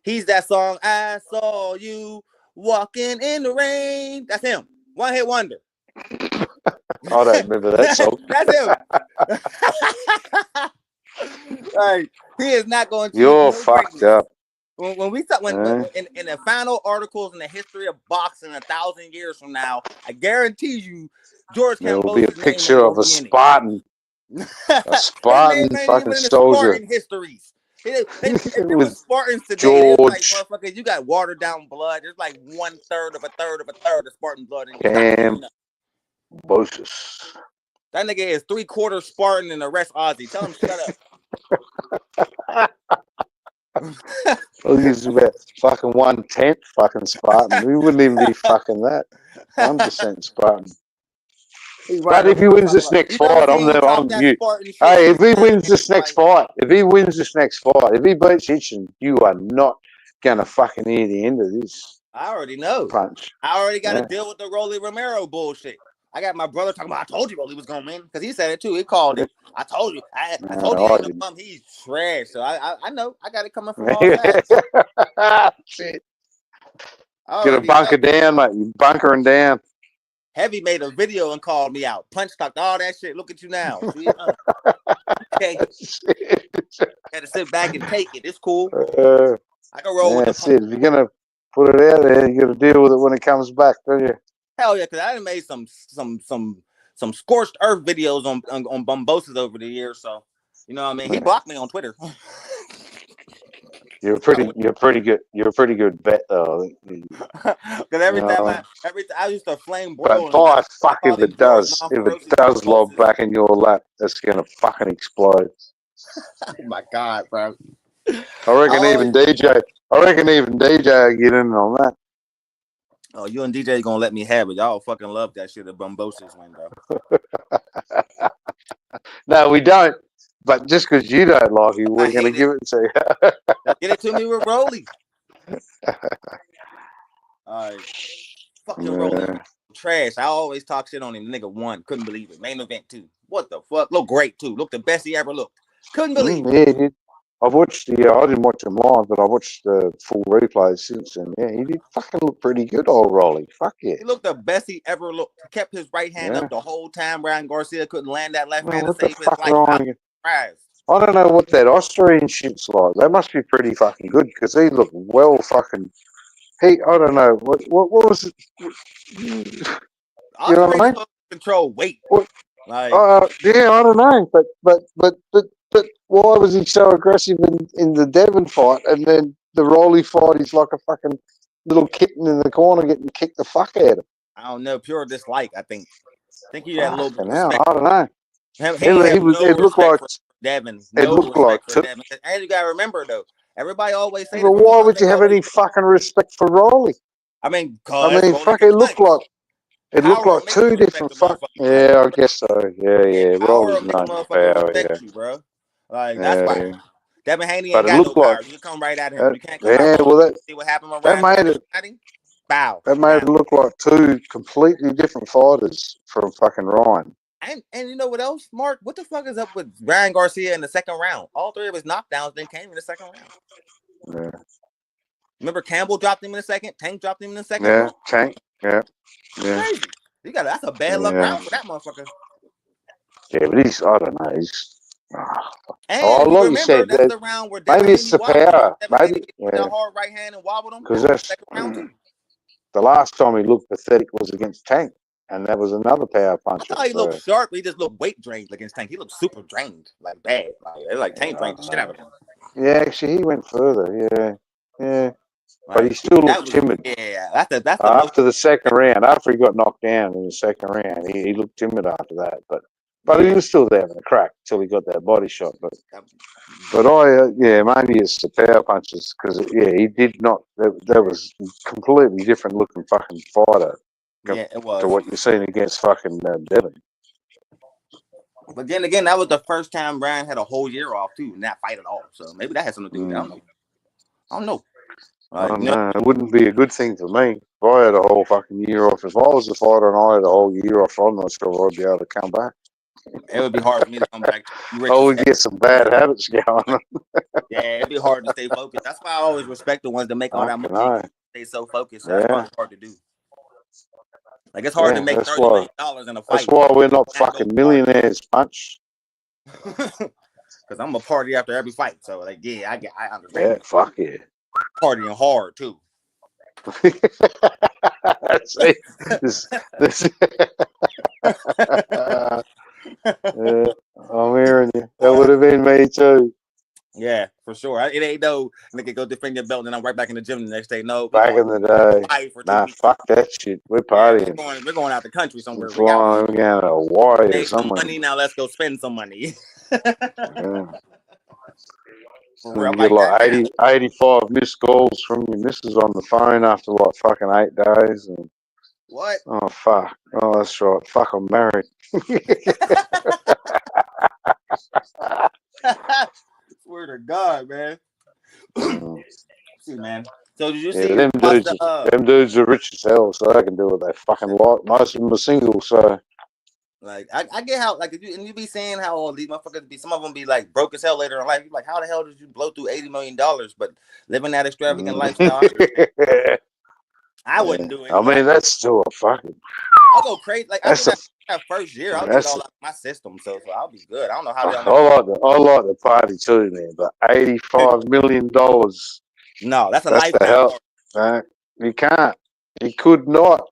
He's that song. I saw you walking in the rain. That's him. One hit wonder. I don't remember that song. That's him. Like, he is not going to. You're fucked up. When we talk, when in the final articles in the history of boxing 1,000 years from now, I guarantee you, George Kambosos there will be a picture of a Spartan, a Spartan fucking soldier. Spartan histories. If it was Spartans today, like, motherfucker, you got watered down blood. There's like 1/3 of of Spartan blood in Kambosos. That nigga is 3/4 Spartan and the rest Aussie. Tell him shut up. Well, he's about fucking 1/10 fucking Spartan. We wouldn't even be fucking that. 1% Spartan. But if he wins this next fight, I'm you. Hey, if he wins this next fight, if he beats Hitchin, you are not gonna fucking hear the end of this. I already know. Punch. I already got to deal with the Rolly Romero bullshit. I got my brother talking about. I told you Rolly was gonna win because he said it too. He called it. I told you. I told you. He's trash. So I know. I got it coming from all sides. Shit. Get a bunker down, mate. You bunkering down. Heavy made a video and called me out. Punch talked all that shit. Look at you now. See? Okay. Had to sit back and take it. It's cool. I can roll with it. If you're gonna put it out there, you got to deal with it when it comes back, don't you? Hell yeah, because I done made some scorched earth videos on Bumbosis over the years. So you know what I mean. He blocked me on Twitter. You're pretty good bet though. Because every time I used to flame broil. But fuck if it does lob back in your lap, that's gonna fucking explode. Oh my god, bro! I reckon even DJ will get in on that. Oh, you and DJ gonna let me have it? Y'all fucking love that shit at Bumbosis win, bro. No, we don't. But just because you don't like it, we're going to give it to you. Get it to me with Rolly. All right. Fucking Rolly. Trash. I always talk shit on him. The nigga won. Couldn't believe it. Main event, too. What the fuck? Looked great, too. Looked the best he ever looked. Couldn't believe it. Yeah, he did. I didn't watch him live, but I watched the full replays since then. Yeah, he did fucking look pretty good, old Rolly. Fuck yeah. He looked the best he ever looked. He kept his right hand up the whole time. Ryan Garcia couldn't land that left hand to save his life. I don't know what that Austrian shit's like. That must be pretty fucking good because he looked well fucking. I don't know what was it? You know what I mean? Control weight. Like, yeah, I don't know, but why was he so aggressive in the Devon fight, and then the Rolly fight, he's like a fucking little kitten in the corner getting kicked the fuck out of? I don't know, pure dislike. I think he had a little bit of respect. I don't know. It looked like Devin. It looked like Devin. And you gotta remember though, everybody always say. But why would you have any fucking respect for Rolly? I mean, fuck, it looked like two different fuck. Yeah, I guess so. Yeah, Rolly's known for power, yeah. Bro. Like that's why Yeah. Devin Haney But ain't it got no looked like power. You can come right at him. that, You can't come out yeah. rolling. Well, See what happened when that Ryan made Garcia it. at him? Bow. That made it Down. look like two completely different fighters from fucking Ryan. And you know what else, Mark? What the fuck is up with Ryan Garcia in the second round? All three of his knockdowns then came in the second round. Yeah. Remember Campbell dropped him in the second? Tank dropped him in the second Yeah. round? Tank. Yeah. Yeah. Crazy. That's a bad luck Yeah. round for that motherfucker. Yeah, but I don't know. And Oh, if you like you remember, said, that's the round where Devin maybe it's Haney the wobbled him. power. Devin Haney Maybe, hit yeah, that hard right hand and wobbled him. because That was the that's second round too. the last time he looked pathetic was against Tank, and that was another power I puncher. thought he looked So sharp, but he just looked weight drained against Tank. He looked super drained, like bad. Like yeah, Tank drained the shit out of him. yeah, actually, he went further. Yeah, yeah, but he Like still that looked was timid. that's the most After the second round, after he got knocked down in the second round, he looked timid after that. But he was still there having a crack until he got that body shot. But mainly it's the power punches because he did not. That was completely different looking fucking fighter yeah, it to was. what you're seeing against fucking Devin. But then again, that was the first time Brian had a whole year off too, and not fight at all. So maybe that has something to do with it. I don't know. I Like, don't know. It wouldn't be a good thing for me if I had a whole fucking year off. If I was a fighter and I had a whole year off, I'm not sure I'd be able to come back. it would be hard for me to come back. I would get some bad habits going. Yeah, it'd be hard to stay focused. That's why I always respect the ones that make all that money and stay so focused. That's probably hard to do. Like it's hard to make $30 million in a fight. That's why we're not fucking millionaires, Punch. Because I'm a party after every fight. So like, yeah, I understand. Yeah, fuck yeah. Partying hard too. See, this yeah, I'm hearing you. That would have been me too. Yeah, for sure. It ain't no nigga go defend your belt and then I'm right back in the gym the next day. No, Back in the day. Nah, fuck that shit. We're partying. Yeah, we're going out the country somewhere. We're going to Hawaii or Save some somewhere. money now. Let's go spend some money. Yeah. For real, You get like 85 missed calls from your missus on the phone after like fucking 8 days. And, what? Oh, fuck. Oh, that's right. Fuck, I'm married. Swear to God, man. See, man. So did you see? Them dudes are rich as hell, so they can do what they fucking like. Most of them are single, so. Like I get how you be saying how all these motherfuckers be. Some of them be like broke as hell later in life. You're like, how the hell did you blow through $80 million, but living that extravagant lifestyle? I wouldn't do it. I mean, that's still a fucking. I'll go crazy. Like I did that first year, I'll get it all out of my system, so I'll be good. I don't know how they'll. I like the party too, man. But $85 million. No, that's the hell. You can't. You could not.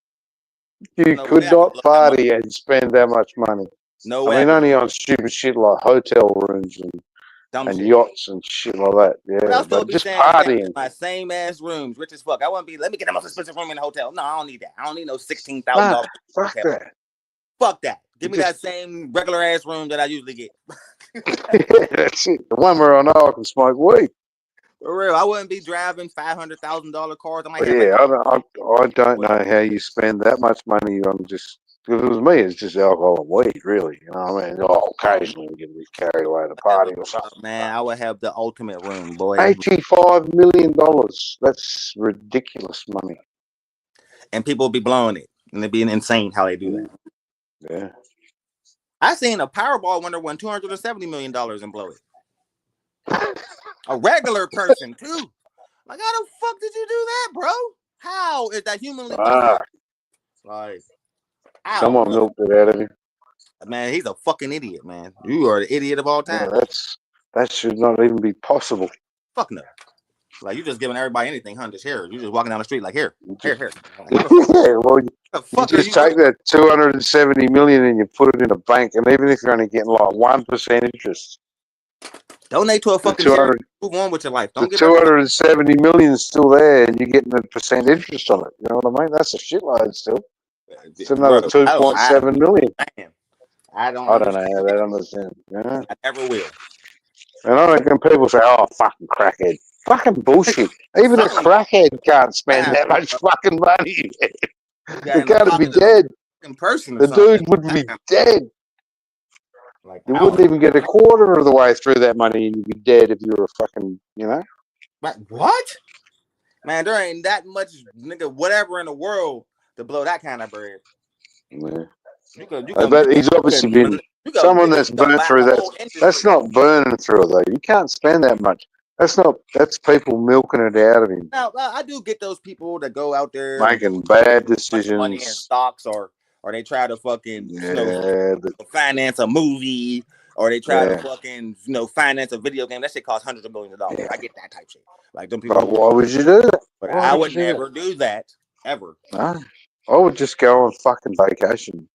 You could not party and spend that much money. No way. I mean, only on stupid shit like hotel rooms and yachts and shit like that. Yeah, but just partying. My same ass rooms, rich as fuck. I wouldn't be. Let me get the most expensive room in the hotel. No, I don't need that. I don't need no $16,000. Fuck that. Fuck that. Give me that same regular ass room that I usually get. That's it. The one where I know I can smoke weed. For real, I wouldn't be driving $500,000 cars. I don't know how you spend that much money on just. Because it was me, it's just alcohol and weed, really. You know what I mean? Occasionally we get to be carried away at a party or something. Man, I would have the ultimate room, boy. $85 million. That's ridiculous money. And people be blowing it. And it'd be insane how they do that. Yeah. I seen a Powerball winner win $270 million and blow it. A regular person, too. Like, how the fuck did you do that, bro? How is that humanly possible? Like, someone milked it out of him. Man, he's a fucking idiot, man. You are the idiot of all time. Yeah, that should not even be possible. Fuck no. Like, you just giving everybody anything, huh? Just here. You just walking down the street like, here. Yeah, well, you just take that $270 million and you put it in a bank, and even if you're only getting like 1% interest, donate to a fucking charity. Move on with your life. Don't get $270 million still there, and you're getting a % interest on it. You know what I mean? That's a shitload still. It's another $2.7 million. I don't know how that understands. Yeah. I never will. And I reckon people say, "Oh, fucking crackhead." Fucking bullshit. Even a crackhead can't spend that much fucking money. They gotta be dead. In person, the dude would be dead. Like, You wouldn't even get a quarter of the way through that money, and you'd be dead if you were a fucking, you know. Like, what? Man, there ain't that much nigga whatever in the world to blow that kind of bread. Yeah. You could But he's obviously been someone that's burnt through that. That's not burning through it though. You can't spend that much. That's people milking it out of him. Now, I do get those people that go out there making bad money in decisions. stocks, or they try to fucking finance a movie, or they try to fucking finance a video game. That shit costs hundreds of millions of dollars. Yeah. I get that type shit. Like them people. But why would you do that? But I would never do that ever. No, I would just go on fucking vacation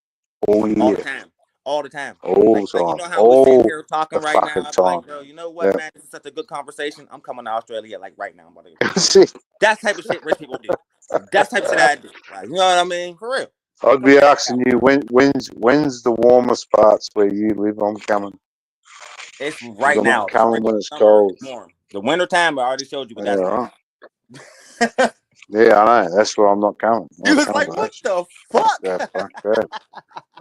all year. All the time. All the time. All like, time. You know how we're sitting here talking right now? Time. Like, bro, you know what, man? This is such a good conversation. I'm coming to Australia like right now. That type of shit rich people do. That type of shit I do. Like, you know what I mean? For real. I'd be asking you when's the warmest parts where you live? I'm coming. It's right now. I'm coming when it's cold. Warm. The winter time I already showed you, but that's right. Yeah, I know. That's why I'm not coming. You was like, what the fuck? Yeah, fuck that.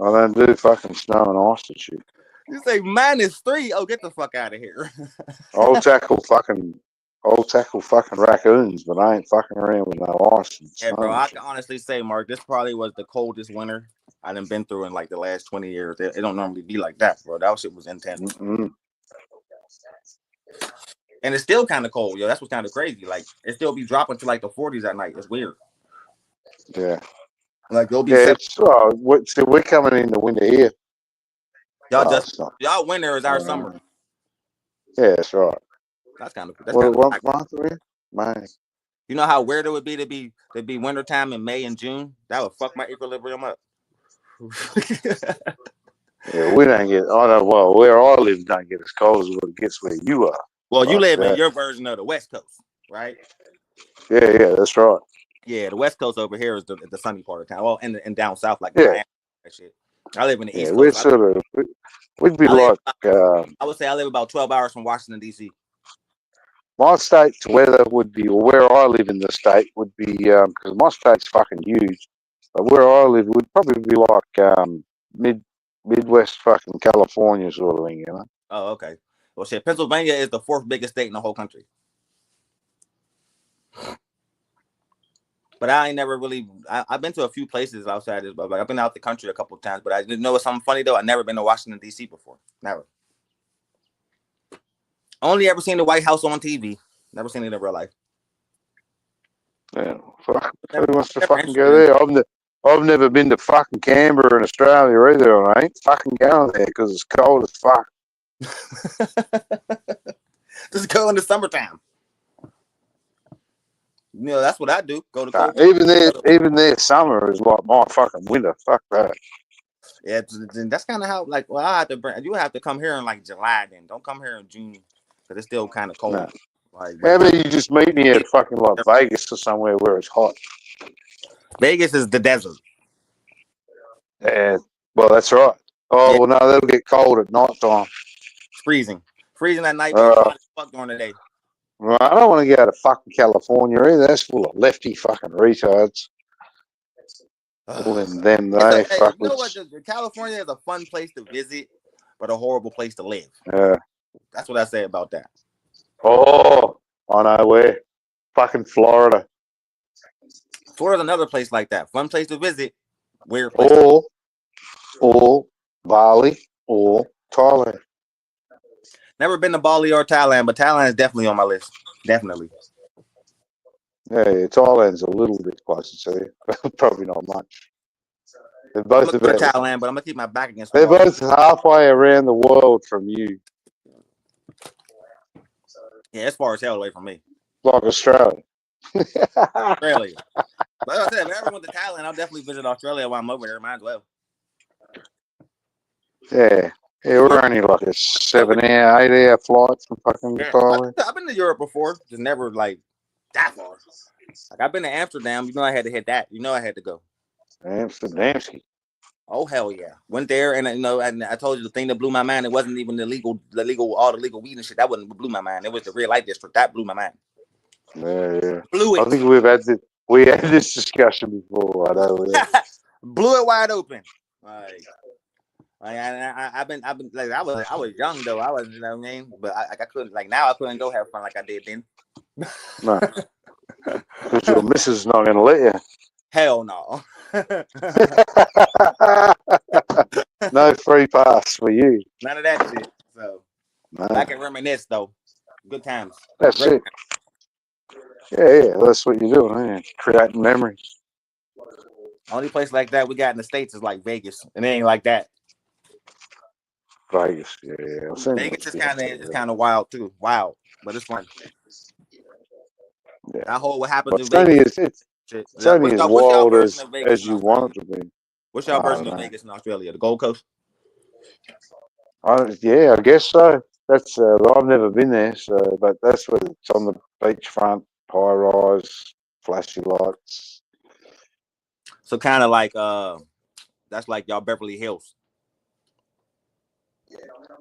I don't do fucking snow and ice and shit. You say -3? Oh, get the fuck out of here. I'll tackle fucking raccoons, but I ain't fucking around with no ice and snow. Yeah, bro, I can honestly say, Mark, this probably was the coldest winter I done been through in like the last 20 years. It don't normally be like that, bro. That shit was intense. Mm-mm. And it's still kind of cold, yo. That's what's kind of crazy. Like, it still be dropping to like the 40s at night. It's weird. Yeah. Like, it'll be so we're coming into winter here. Y'all winter is our summer. Yeah, that's right. That's kind of what month are we in? May. You know how weird it would be to be winter time in May and June? That would fuck my equilibrium up. Yeah, we don't get. Oh no, well, where I live don't get as cold as what it gets where you are. Well, you live in your version of the West Coast, right? Yeah, that's right. Yeah, the West Coast over here is the sunny part of town. Well, and down south, like Miami, that shit. I live in the East Coast. We'd be I would say I live about 12 hours from Washington, D.C. My state's weather would be, or where I live in the state would be, because my state's fucking huge. But where I live would probably be like Midwest fucking California sort of thing, you know? Oh, okay. Well, shit, Pennsylvania is the 4th biggest state in the whole country. But I ain't never really. I've been to a few places outside this, but I've been out the country a couple of times. But I didn't know something funny though. I've never been to Washington D.C. before. Never. Only ever seen the White House on TV. Never seen it in real life. Yeah, fuck. Who wants to fucking go there? I've never been to fucking Canberra in Australia either, and I ain't fucking going there because it's cold as fuck. Just go in the summertime. You know, that's what I do. Go to cold. Even their summer is like my fucking winter. Fuck that. Yeah, that's kind of how. Like, well, I have to bring. You have to come here in like July. Then don't come here in June because it's still kind of cold. No. Like, how about you just meet me at fucking like Vegas or somewhere where it's hot? Vegas is the desert. Yeah, well, that's right. Oh, yeah. Well, no, that'll get cold at night time. It's freezing at night. But fuck during the day. Well, I don't want to go to fucking California either. That's full of lefty fucking retards. You know what? California is a fun place to visit, but a horrible place to live. Yeah. That's what I say about that. Oh, I know where. Fucking Florida. Florida's another place like that. Fun place to visit. Weird place. Or Bali or Thailand. Never been to Bali or Thailand, but Thailand is definitely on my list. Definitely. Yeah, Thailand's a little bit closer to you. Probably not much. They're both I'm going to Thailand, but I'm going to keep my back against the wall. They're both halfway around the world from you. Yeah, it's far as hell away from me. Like Australia. Australia. Like I said, if I ever went to Thailand, I'll definitely visit Australia while I'm over there. Might as well. Yeah. Yeah, we're only like a 7-hour, 8-hour flight from fucking Thailand. I've been to Europe before, just never like that far. Like I've been to Amsterdam. You know, I had to hit that. You know, I had to go. Amsterdamski. Oh hell yeah! Went there, and you know, and I told you the thing that blew my mind. It wasn't even all the legal weed and shit. That wasn't what blew my mind. It was the real life district that blew my mind. Yeah. Blew it. I think we had this discussion before. I know. Blew it wide open. Like, Like, I've been like I was young though. I was, you know what I mean. But I couldn't like now. I couldn't go have fun like I did then. No, because your missus is not going to let you. Hell no. No free pass for you. None of that shit. So I No, can reminisce though. Good times. that's Great. it. Yeah, that's what you're doing, man. Creating memories. Only place like that we got in the States is like Vegas, and it ain't like that. Vegas, yeah. I've seen Vegas those is videos. kind of wild too. Wild, but it's fun. Yeah, That whole what happens but in it's only Vegas as shit. it's only as What's y'all wild version of Vegas as in you want Australia? it to be. What's y'all I version don't of know. Vegas in Australia? The Gold Coast? Yeah, I guess so. That's I've never been there, so but that's where it's on the beachfront, high rise, flashy lights. So kind of like that's like y'all Beverly Hills.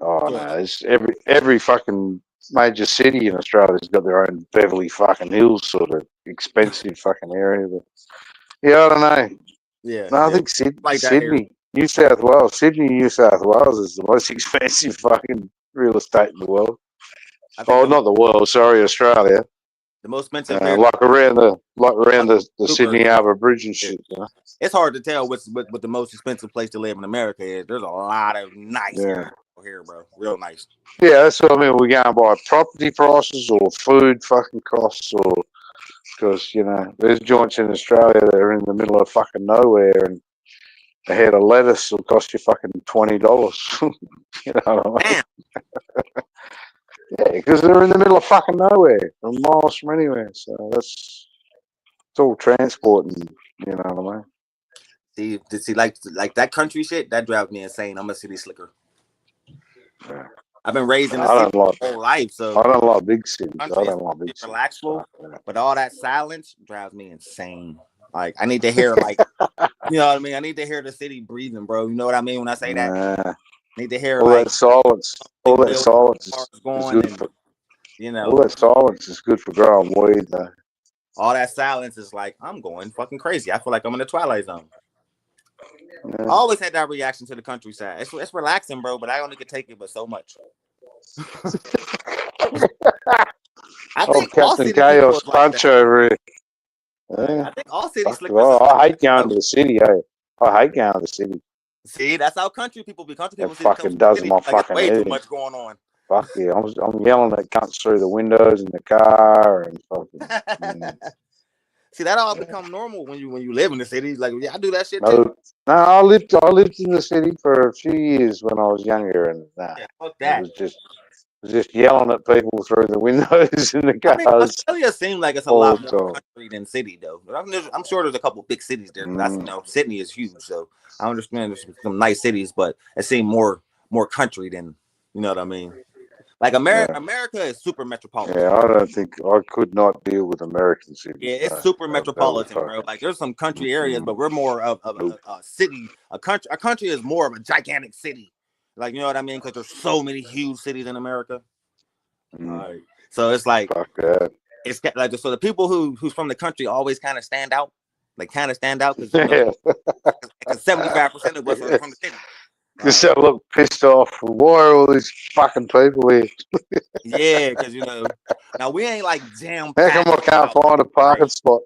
Oh So, no, it's every fucking major city in Australia's got their own Beverly fucking Hills sort of expensive fucking area. But yeah, I don't know. yeah, No, I yeah, think like that here. Sydney, New South Wales, Sydney, New South Wales is the most expensive fucking real estate in the world. I think Oh, not the world. Sorry, Australia. the most expensive area Like around the super. Sydney Harbour Bridge and shit. You know? It's hard to tell what the most expensive place to live in America is. There's a lot of nice Yeah, areas here, bro. Real nice. yeah. That's what I mean. We're going by property prices or food fucking costs, or because there's joints in Australia that are in the middle of fucking nowhere, and a head of lettuce will cost you fucking $20. You know what I mean? Damn. Yeah, because they're in the middle of fucking nowhere, they're miles from anywhere. So it's all transport, and you know what I mean. See, like that country shit that drives me insane. I'm a city slicker. Yeah. I've been raised in the I city don't like my whole life, I so don't like big cities. I country is don't like big cities. relaxful, So, yeah. but all that silence drives me insane. Like I need to hear like you know what I mean. I need to hear the city breathing, bro. You know what I mean when I say that. Nah, I need to hear all that like silence, all that building silence cars is going, good and for you all know that silence is good for growing weed, though. all that silence is like I'm going fucking crazy. I feel like I'm in the Twilight Zone. I Yeah. always had that reaction to the countryside. It's relaxing, bro, but I only could take it but so much. I Oh, think all Captain city people Chaos is like Punch that. over here. Like, Yeah. I think all city Fuck it. slickers is like I hate that, going though. to the city, eh? I hate going to the city. See, that's how country people be. Country That people see the fucking does city my like it's fucking way too head in. much going on. Fuck yeah. I'm yelling at cunts through the windows in the car and fucking. See, that all become normal when you live in the city. Like, yeah, I do that shit No, too. no, I lived in the city for a few years when I was younger, and Yeah, fuck it that. was just yelling at people through the windows in the I mean, cars Australia seems like it's a all lot the more time. country than city, though. I'm sure there's a couple big cities there. That's Mm, Sydney is huge, so I understand there's some nice cities, but it seems more country than you know what I mean. Like yeah, America is super metropolitan. yeah. I don't think I could not deal with American Yeah, cities. it's No, super that would metropolitan, bro. fucking. Like there's some country areas, Mm, but we're more of nope. a city. A country. A country is more of a gigantic city. Like you know what I mean? Because there's so many huge cities in America. Mm, Right. So it's like fuck that. it's like so the people who's from the country always kind of stand out. Like kind of stand out because Yeah. 75% of us are from the city. Just Right. look pissed off. Why are all these fucking people here? Yeah, because now we ain't like jam How come packed I can't out, find a right? parking spot?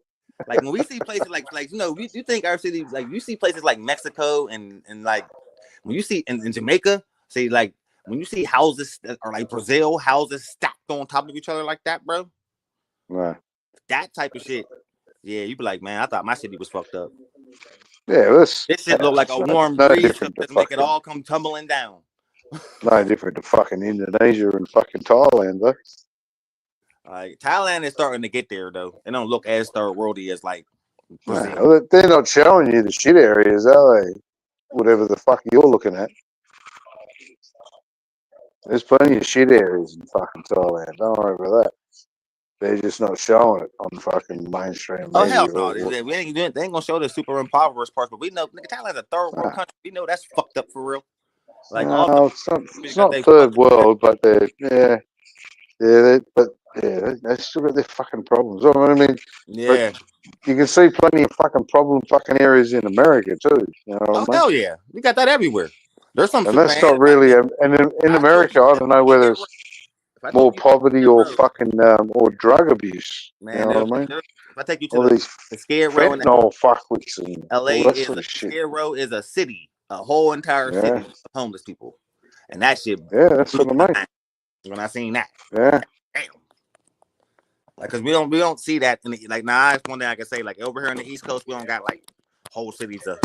Like when we see places like you think our city like you see places like Mexico and like when you see in Jamaica, say like when you see houses or like Brazil houses stacked on top of each other like that, bro, No. that type of shit. Yeah, you be like, man, I thought my city was fucked up. Yeah, This shit look like it's a warm no breeze to different to just make it fucking all come tumbling down. no different to fucking Indonesia and fucking Thailand, though. Like Thailand is starting to get there though. It don't look as third worldy as like No, Brazil. they're not showing you the shit areas, are they? Whatever the fuck you're looking at. There's plenty of shit areas in fucking Thailand. Don't worry about that. They're just not showing it on fucking mainstream Oh hell media. no! We ain't doing. They ain't gonna show the super impoverished parts, but we know nigga, Thailand's a third world country. We know that's fucked up for real. Like all No, countries it's got not they third fucking shit. world, but they still got their fucking problems. I mean, but Yeah. you can see plenty of fucking problem fucking areas in America too. You know Oh what I mean? hell yeah, we got that everywhere. There's some And shit, that's man. not really. And in I told America, you I that don't know we whether get it's if I told more you poverty Skid or Row, fucking or drug abuse. You man, know what I mean? if I take you to All these the Skid Row in fentanyl fuckwits and LA all that is sort a of shit. Skid Row is a city, a whole entire Yeah, city of homeless people, and that shit yeah, that's blew what I my mean. mind when I seen that. Yeah, Damn, like because we don't see that in the, like now. That's one thing I can say. Like over here on the East Coast, we don't got like whole cities of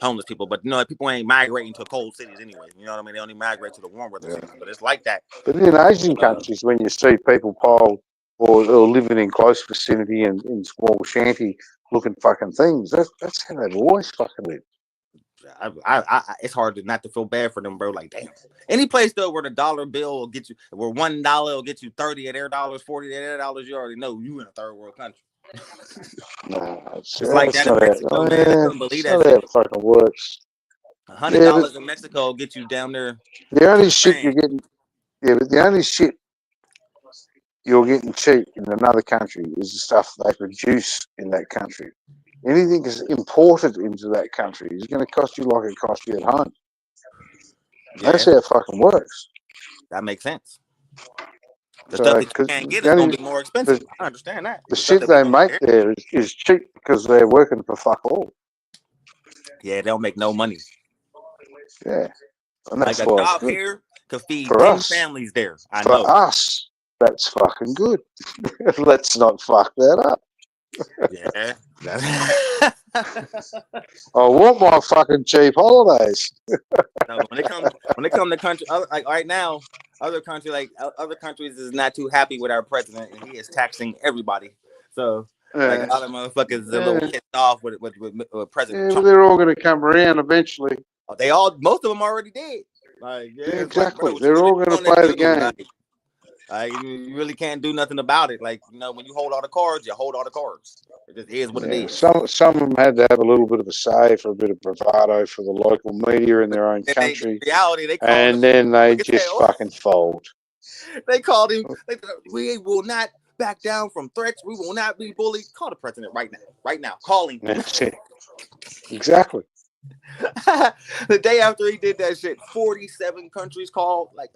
homeless people, but people ain't migrating to cold cities anyway. You know what I mean? They only migrate to the warm weather yeah. cities, but it's like that. But in Asian Uh, countries, when you see people piled or living in close vicinity and in small shanty looking fucking things, that's how they've always fucking lived. it's hard to not to feel bad for them, bro. Like, damn. Any place though where the dollar bill will get you, where $1 will get you 30 of their dollars, 40 of their dollars, you already know you in a third world country. No, It's like it's that in not Mexico, man. I couldn't believe it's that not how shit. it fucking works. hundred Yeah, but dollars in Mexico will get you down there the only shit you're 2 grand. getting, yeah, but the only shit you're getting cheap in another country is the stuff they produce in that country. Anything that's imported into that country is going to cost you like it costs you at home. That's Yeah, how it fucking works. that makes sense. The stuff So, that you because can't get is gonna be more expensive. I understand that. the The stuff shit that we they gonna get make there, there is cheap because they're working for fuck all. yeah, they don't make no money. Yeah, and Like that's a why it's job good here could feed for 10 us. families there. I For know. us, that's fucking good. Let's not fuck that up. Yeah. I want my fucking cheap holidays. No, when it come to country, like right now, other countries is not too happy with our president, and he is taxing everybody. So like a Yeah, lot of motherfuckers are a little yeah, pissed off with President yeah, but Trump. they're all going to come around eventually. Most of them already did. Like Yeah, yeah, it's like bro, exactly. what you They're really all going to want to play the do? game. Like you really can't do nothing about it. Like when you hold all the cards, you hold all the cards. It just is what it Yeah, is. some of them had to have a little bit of a say for a bit of bravado for the local media in But their own then in country, reality, they called him and then they quick as just hell. fucking fold. They called him. We will not back down from threats. We will not be bullied. Call the president right now. Right now. Call him. Exactly. The day after he did that shit, 47 countries called. Like,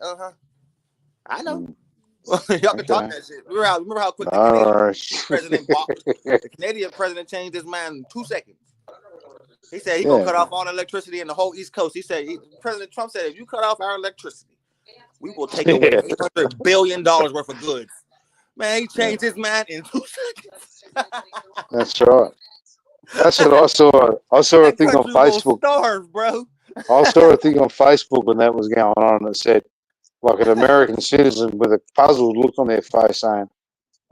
I know. Y'all can talk Okay. that shit. Remember how quick the All Canadian right. president balked? The Canadian president changed his mind in 2 seconds. He said he's gonna Yeah. cut off all the electricity in the whole East Coast. President Trump said, if you cut off our electricity, we will take away Yeah. $800 billion worth of goods. Man, he Yeah. changed his mind in 2 seconds. That's right. That's what I saw. I saw a That thing on country will Facebook. starve, bro. I saw a thing on Facebook when that was going on that said, like an American citizen with a puzzled look on their face saying,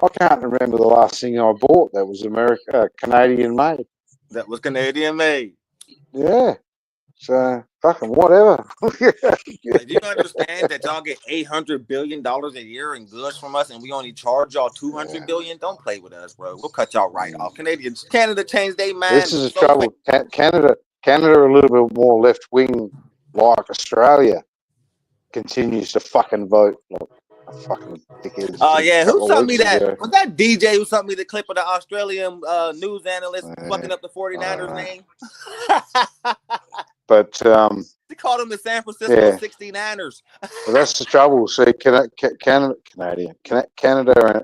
I can't remember the last thing I bought that was Canadian made. That was Canadian made. Yeah. So, fucking whatever. Like, do you understand that y'all get $800 billion a year in goods from us, and we only charge y'all $200 billion? Don't play with us, bro. We'll cut y'all right off. Canada changed their mind This is the so fast. trouble. Canada are a little bit more left wing, like Australia, continues to fucking vote like a fucking dickheads Oh did a yeah, who couple of sent me weeks that? ago. Was that DJ who sent me the clip of the Australian news analyst fucking up the 49ers Uh, name? but They called them the San Francisco yeah, 69ers. but that's the trouble. See, Canada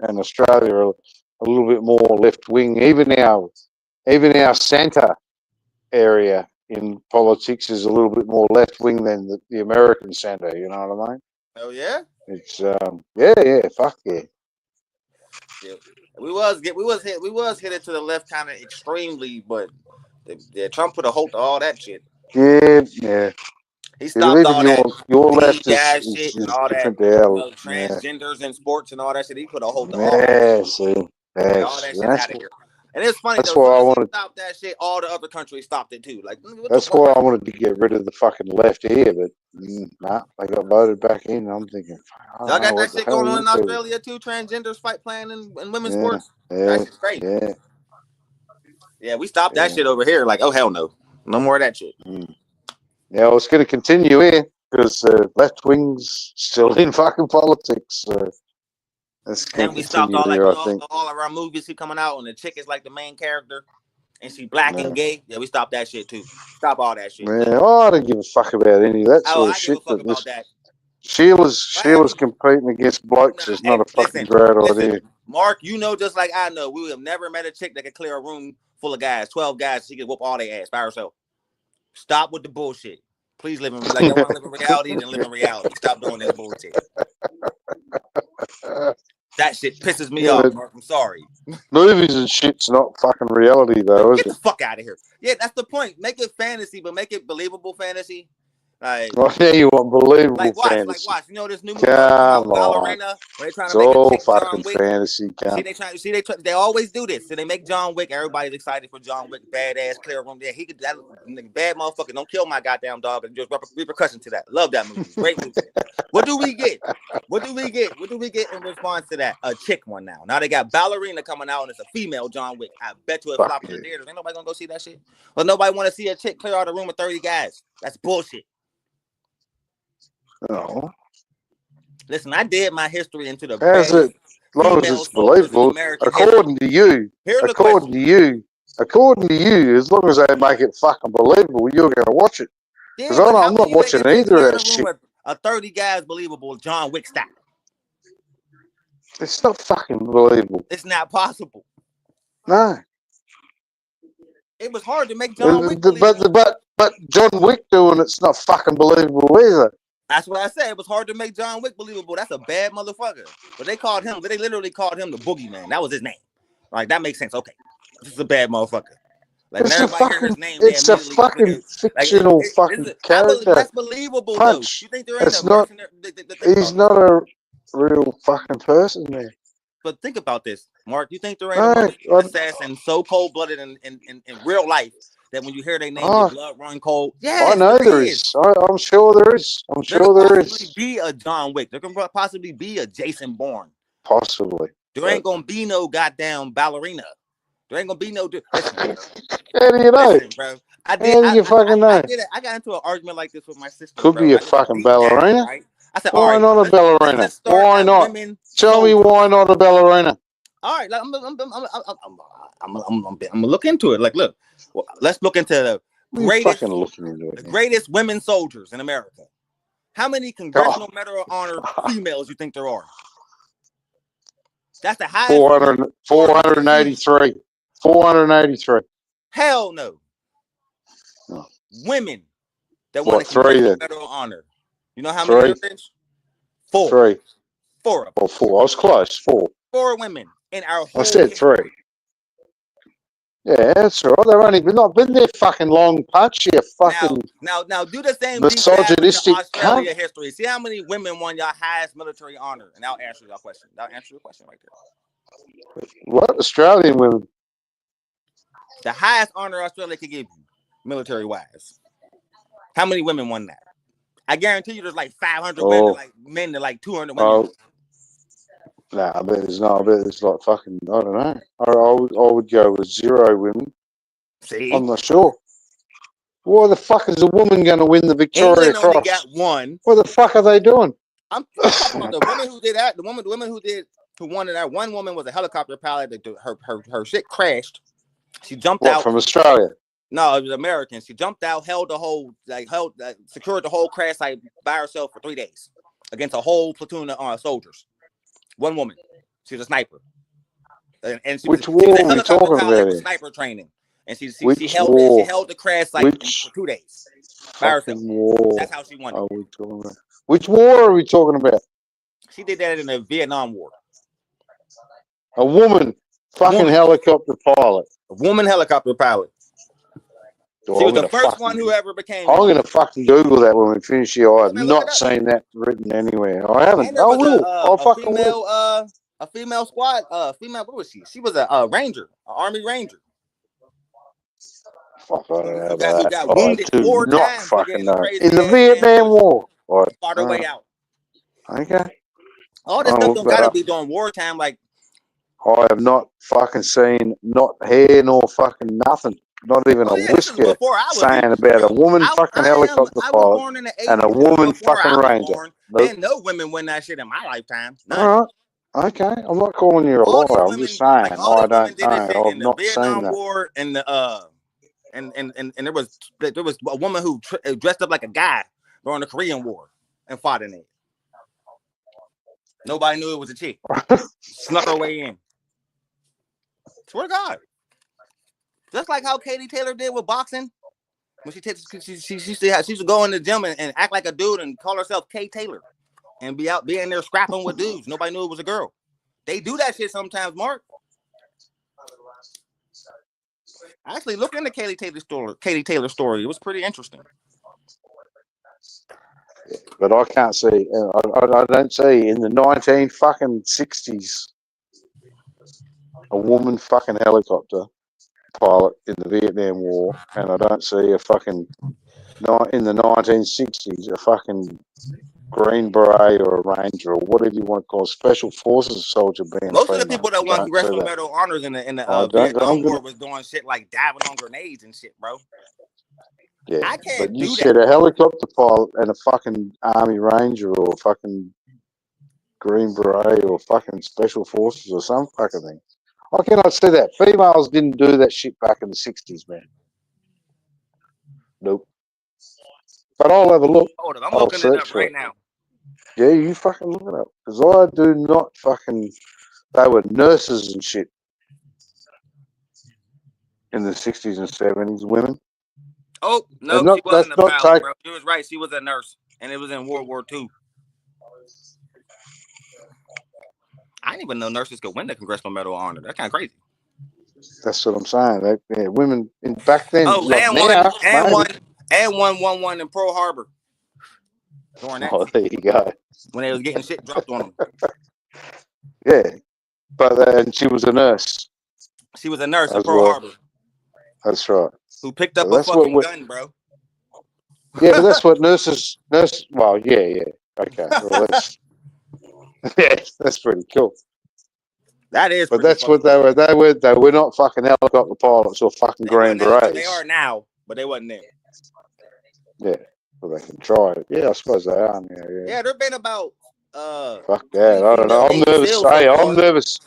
and Australia are a little bit more left wing. Even our centre area in politics is a little bit more left wing than the American centre. You know what I mean? Oh yeah. It's yeah, fuck yeah. Yeah. We was headed to the left kind of extremely, but Trump put a halt to all that shit. Yeah. He Yeah, but stopped even all that your left DEI shit and is all that, different to our yeah. transgenders in sports and all that shit. He put a halt to all that. Yeah, see, Like all that shit's out of here. And it's funny that's though. As why soon I as he wanted. stopped that shit, all the other countries stopped it too. Like what the That's fuck? why I wanted to get rid of the fucking left here, but nah, they got voted back in. I'm thinking, I Y'all don't know got that what the shit hell going on you in people. Australia too. Transgenders fight playing in women's Yeah, sports. That yeah, shit's crazy. yeah, Yeah, we stopped that yeah. shit over here. Like, oh hell no, no more of that shit. Yeah, well, it's going to continue here because left wing's still in fucking politics. So that's going And to we stopped continue all here, I think. all of our movies keep coming out, and the chick is like the main character. and she black and gay, yeah, we stop that shit too. Stop all that shit. Man, I don't give a fuck about any of that Oh, sort of I give a shit. fuck about that. Sheila's competing against blokes is not a fucking great idea. Mark, you know just like I know, we have never met a chick that could clear a room full of guys, 12 guys, she could whoop all their ass by herself. Stop with the bullshit. Please live in like you want to live in reality, then live in reality. Stop doing this bullshit. That shit pisses me off, Mark. I'm sorry. Movies and shit's not fucking reality, though, is it? Get the fuck out of here. Yeah, that's the point. Make it fantasy, but make it believable fantasy. Like, yeah, you want believable fantasy. Like watch. You know this new movie called Ballerina, where they trying to make a chick fucking John Wick. Fantasy. They always do this. So they make John Wick. Everybody's excited for John Wick. Badass, clear room. Yeah, he could. That bad motherfucker. Don't kill my goddamn dog. And just repercussion to that. Love that movie. Great movie. What do we get? What do we get in response to that? A chick one now. Now they got Ballerina coming out, and it's a female John Wick. I bet you it flopped in the theaters. Ain't nobody gonna go see that shit. Well, nobody want to see a chick clear out a room with 30 guys. That's bullshit. No. Listen, I did my history into the as long as it's believable, according to you, as long as they make it fucking believable, you're going to watch it. Because I'm not watching either of that shit. A 30 guys believable John Wick style. It's not fucking believable. It's not possible. No. It was hard to make John Wick believable. But John Wick doing it's not fucking believable either. That's what I said. It was hard to make John Wick believable. That's a bad motherfucker. But they literally called him the boogeyman. That was his name. Like, that makes sense. Okay. This is a bad motherfucker. Like, it's a fucking fictional fucking character. That's believable, though. You think there ain't he's not a real fucking person, man. But think about this, Mark. You think there ain't a assassin so cold-blooded in real life that when you hear their name, your blood run cold? Yeah, I know there is. I'm sure there is. There could be a John Wick. There can possibly be a Jason Bourne. Possibly. There ain't gonna be no goddamn Ballerina. There ain't gonna be no. How do you know? Listen, bro. I got into an argument like this with my sister. Could be a fucking ballerina. Right? I said, why not a ballerina? Why not? Tell me why not a ballerina? All right, I'm gonna look into it. Like, look, let's look into the greatest women soldiers in America. How many Congressional Medal of Honor females you think there are? That's the highest. 483. 483. Hell no. Women that won a Congressional Medal of Honor. You know how many there is? 4. 3. 4 of them. 4. I was close. 4. 4 women in our whole I said history. 3. Yeah, that's all right. They've only not been there fucking long punch. You fucking now do the same misogynistic Australia history. See how many women won your highest military honor, and I'll answer your question. I'll answer your question right there. What Australian women? The highest honor Australia could give you, military wise. How many women won that? I guarantee you, there's like 500 women, like men to like 200 women. Nah, I bet it's not. I bet it's like fucking. I don't know. I would go with 0 women. See, I'm not sure. Why the fuck is a woman going to win the Victoria Cross? Only got 1. What the fuck are they doing? I'm talking about the woman who did that. The woman who won that. One woman was a helicopter pilot. Her shit crashed. She jumped out from Australia. No, it was American. She jumped out, secured the whole crash site by herself for 3 days against a whole platoon of soldiers. One woman. She was a sniper. And she was a helicopter pilot with sniper training. And she held the crash site for 2 days by herself. That's how she won it. Which war are we talking about? She did that in the Vietnam War. A woman helicopter pilot. A woman helicopter pilot. She was the first one who ever became. I'm going to fucking Google that when we finish here. I have not seen that written anywhere. I haven't. I will. I'll fucking will. A female squad. Female. What was she? She was a ranger, an army ranger. Fuck, I don't know about that. Who got wounded 4 times in the Vietnam War. Fought her way out. Okay. All this stuff don't gotta be during wartime. Like, I have not fucking seen not hair nor fucking nothing. Not even a whisker saying about a woman fucking helicopter pilot and a woman fucking ranger. Nope. And no women win that shit in my lifetime. None. All right. Okay, I'm not calling you a All these liar. I'm just women, saying like all I these women, don't did this know. shit I've in the not seen Vietnam that. War and the and there was a woman who dressed up like a guy during the Korean War and fought in it. Nobody knew it was a chick. Snuck her way in. Swear to God. Just like how Katie Taylor did with boxing. When she used to go in the gym and act like a dude and call herself Kay Taylor and be in there scrapping with dudes. Nobody knew it was a girl. They do that shit sometimes, Mark. Actually, look into Katie Taylor's story. It was pretty interesting. But I can't see. I don't see in the 1960s a woman fucking helicopter pilot in the Vietnam War, and I don't see a fucking in the 1960s a fucking Green Beret or a Ranger or whatever you want to call special forces soldier being Most a of the female. people that won Don't see Congressional that. Medal honors in the I Vietnam don't. War was doing shit like diving on grenades and shit, bro. Yeah, I but can't you do said that. a helicopter pilot and a fucking Army Ranger or a fucking Green Beret or fucking Special Forces or some fucking thing. I cannot see that. Females didn't do that shit back in the 60s, man. Nope. But I'll have a look. Hold on, I'm I'll looking it search up for right it. now. Yeah, you fucking look it up. Because I do not fucking... They were nurses and shit in the 60s and 70s, women. Oh, no, And not, she wasn't that's a not pilot, take... bro. She was right. She was a nurse, and it was in World War II. I didn't even know nurses could win the Congressional Medal of Honor. That's kind of crazy. That's what I'm saying. They, women back then, Oh, not now, maybe. won in Pearl Harbor during that Oh, shit, there you go. when they was getting shit dropped on them. Yeah, but and she was a nurse She was a nurse in as Pearl well. Harbor That's right. who picked So up a that's what fucking gun, bro. yeah, but that's what nurses. Well, yeah. Okay. Well, that's yeah, that's pretty cool. That is But pretty that's fucking what they were. They were not fucking helicopter pilots or fucking They Green weren't now, but they Berets. are now, but they wasn't then. Yeah. Well, they can try it. Yeah, I suppose they are. Yeah. Yeah, there've been about Fuck 20 that. I don't female know. I'm Navy nervous. SEALs so Hey, I'm far. nervous.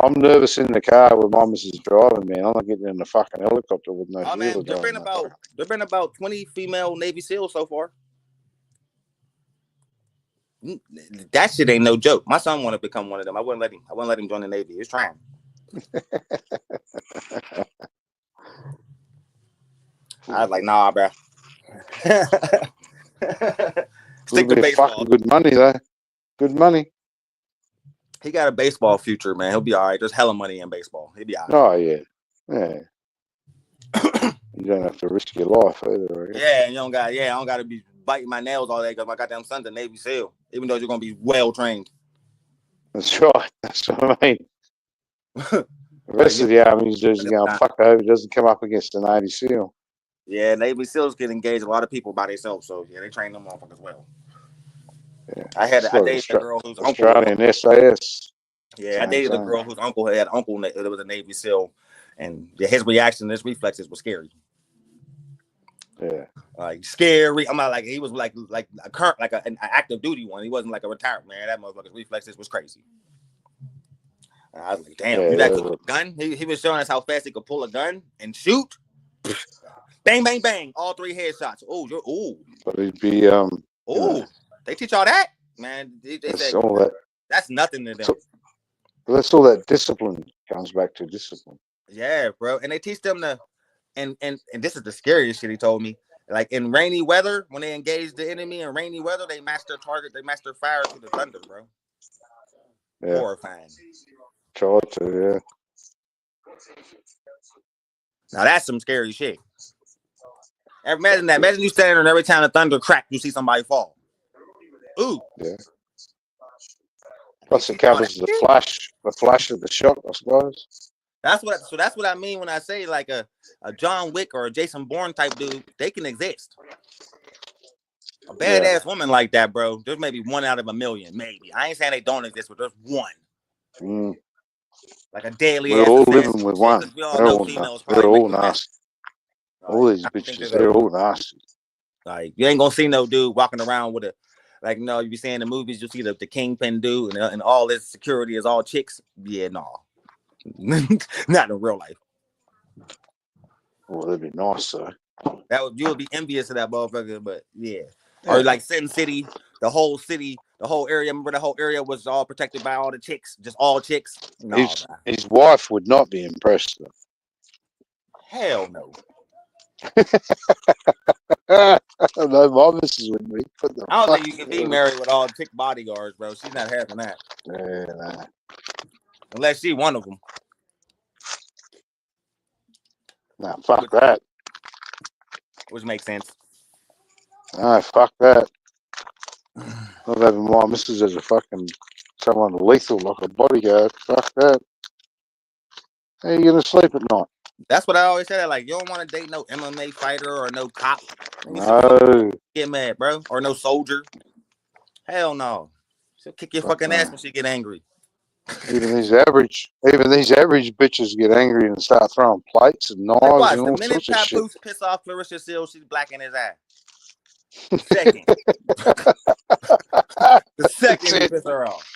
I'm nervous in the car with my missus driving, man. I'm not getting in the fucking helicopter with no Oh man, healer going. there've been about 20 female Navy SEALs so far. That shit ain't no joke. My son want to become one of them. I wouldn't let him join the Navy. He's trying. I was like, nah, bro. Stick to Be baseball. fucking good money though. Good money. He got a baseball future, man. He'll be all right. There's hella money in baseball. He'll be all right. Oh yeah. You don't have to risk your life either. Yeah, I don't got to be biting my nails all day because my goddamn son's a Navy SEAL. Even though you're gonna be well trained. That's right. That's what I mean. The rest Like, of the armies just going fuck over. Doesn't come up against a Navy SEAL. Yeah, Navy SEALs can engage a lot of people by themselves. So yeah, they train them motherfuckers well. Yeah. I dated a girl whose Australian SAS. Yeah, I dated a girl whose uncle had an uncle that was a Navy SEAL, and his reaction, his reflexes were scary. Yeah, like scary. I'm not like he was like a current an active duty one. He wasn't like a retired man. That motherfucker's reflexes was crazy. And I was like, damn, you that good with a gun? He was showing us how fast he could pull a gun and shoot. Bang, bang, bang! All 3 headshots. But he'd be They teach all that, man. They say all that. That's nothing to them. So, that's all that discipline comes back to discipline. Yeah, bro. And they teach them to, and this is the scariest shit he told me. Like in rainy weather, when they engage the enemy in rainy weather, they match their target. They match their fire to the thunder, bro. Yeah. Horrifying. Try to, yeah. Now that's some scary shit. Imagine that. Imagine you standing there and every time the thunder crack, you see somebody fall. Ooh. Yeah. Plus it covers the flash of the shot, I suppose. That's what I mean when I say like a John Wick or a Jason Bourne type dude, they can exist. A badass woman like that, bro. There's maybe 1 out of a million, maybe. I ain't saying they don't exist, but there's one. Like a deadly We're ass all assassin. living with one. We all know females probably they're all make nasty. All these bitches, they're all nasty. Like you ain't gonna see no dude walking around with Like, no, you be seeing the movies, you see the kingpin dude, and all this security is all chicks. Yeah, no, not in real life. Well, that'd be nice, though. You would be envious of that motherfucker, but yeah. Or like Sin City, the whole area. Remember the whole area was all protected by all the chicks, just all chicks. No, his wife would not be impressed. Though. Hell no. No, my missus wouldn't be. I don't think you can be married with all chick bodyguards, bro. She's not having that. Yeah, nah. Unless she one of them. Nah, fuck that. Which makes sense. Nah, fuck that. Not having my missus as a fucking someone lethal like a bodyguard. Fuck that. How are you gonna sleep at night? That's what I always say. Like, you don't want to date no MMA fighter or no cop. No. Get mad, bro. Or no soldier. Hell no. She'll kick your fucking ass when she get angry. Even these average bitches get angry and start throwing plates and knives and all sorts of shit. The minute Papoose piss off Clarissa Seal, she's blacking his ass. Second. The second he piss her off.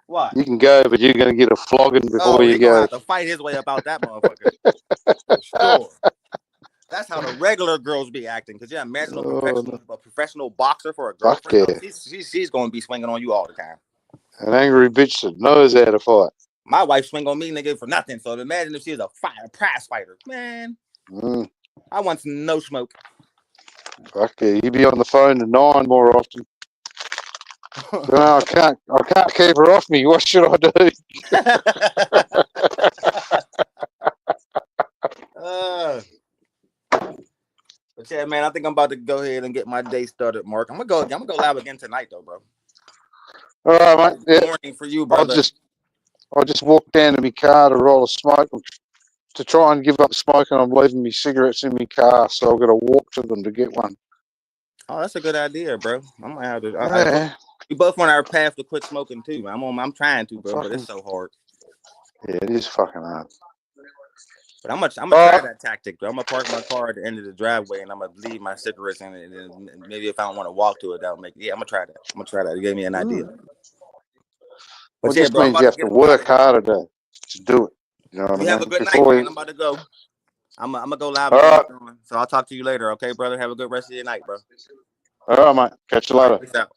What? You can go, but you're going to get a flogging before you go. He's going to have to fight his way about that motherfucker. For sure. That's how the regular girls be acting. Because you imagine a professional boxer for a girlfriend. Fuck yeah. She's going to be swinging on you all the time. An angry bitch that knows how to fight. My wife swing on me, nigga, for nothing. So imagine if she was a prize fighter. Man, I want some no smoke. Fuck yeah. You be on the phone to 9 more often. No, I can't keep her off me. What should I do? But yeah, man, I think I'm about to go ahead and get my day started, Mark. I'm gonna go live again tonight, though, bro. All right, mate. Good morning for you, brother. I just walked down to my car to roll a smoke to try and give up smoking. I'm leaving my cigarettes in my car, so I've got to walk to them to get one. Oh, that's a good idea, bro. I might have to. We both want our path to quit smoking too. I'm trying to, bro, but it's so hard. Yeah, it is fucking hard. But I'm gonna try that tactic, bro. I'm gonna park my car at the end of the driveway and I'm gonna leave my cigarettes in it. And maybe if I don't want to walk to it, that'll make. Yeah, I'm gonna try that. You gave me an idea. But yeah, bro, means you have to work harder to do it. You know what I mean? Have a good night, man. I'm about to go. I'm gonna go live. So I'll talk to you later, okay, brother? Have a good rest of your night, bro. All right, mate. Catch you later. Peace out.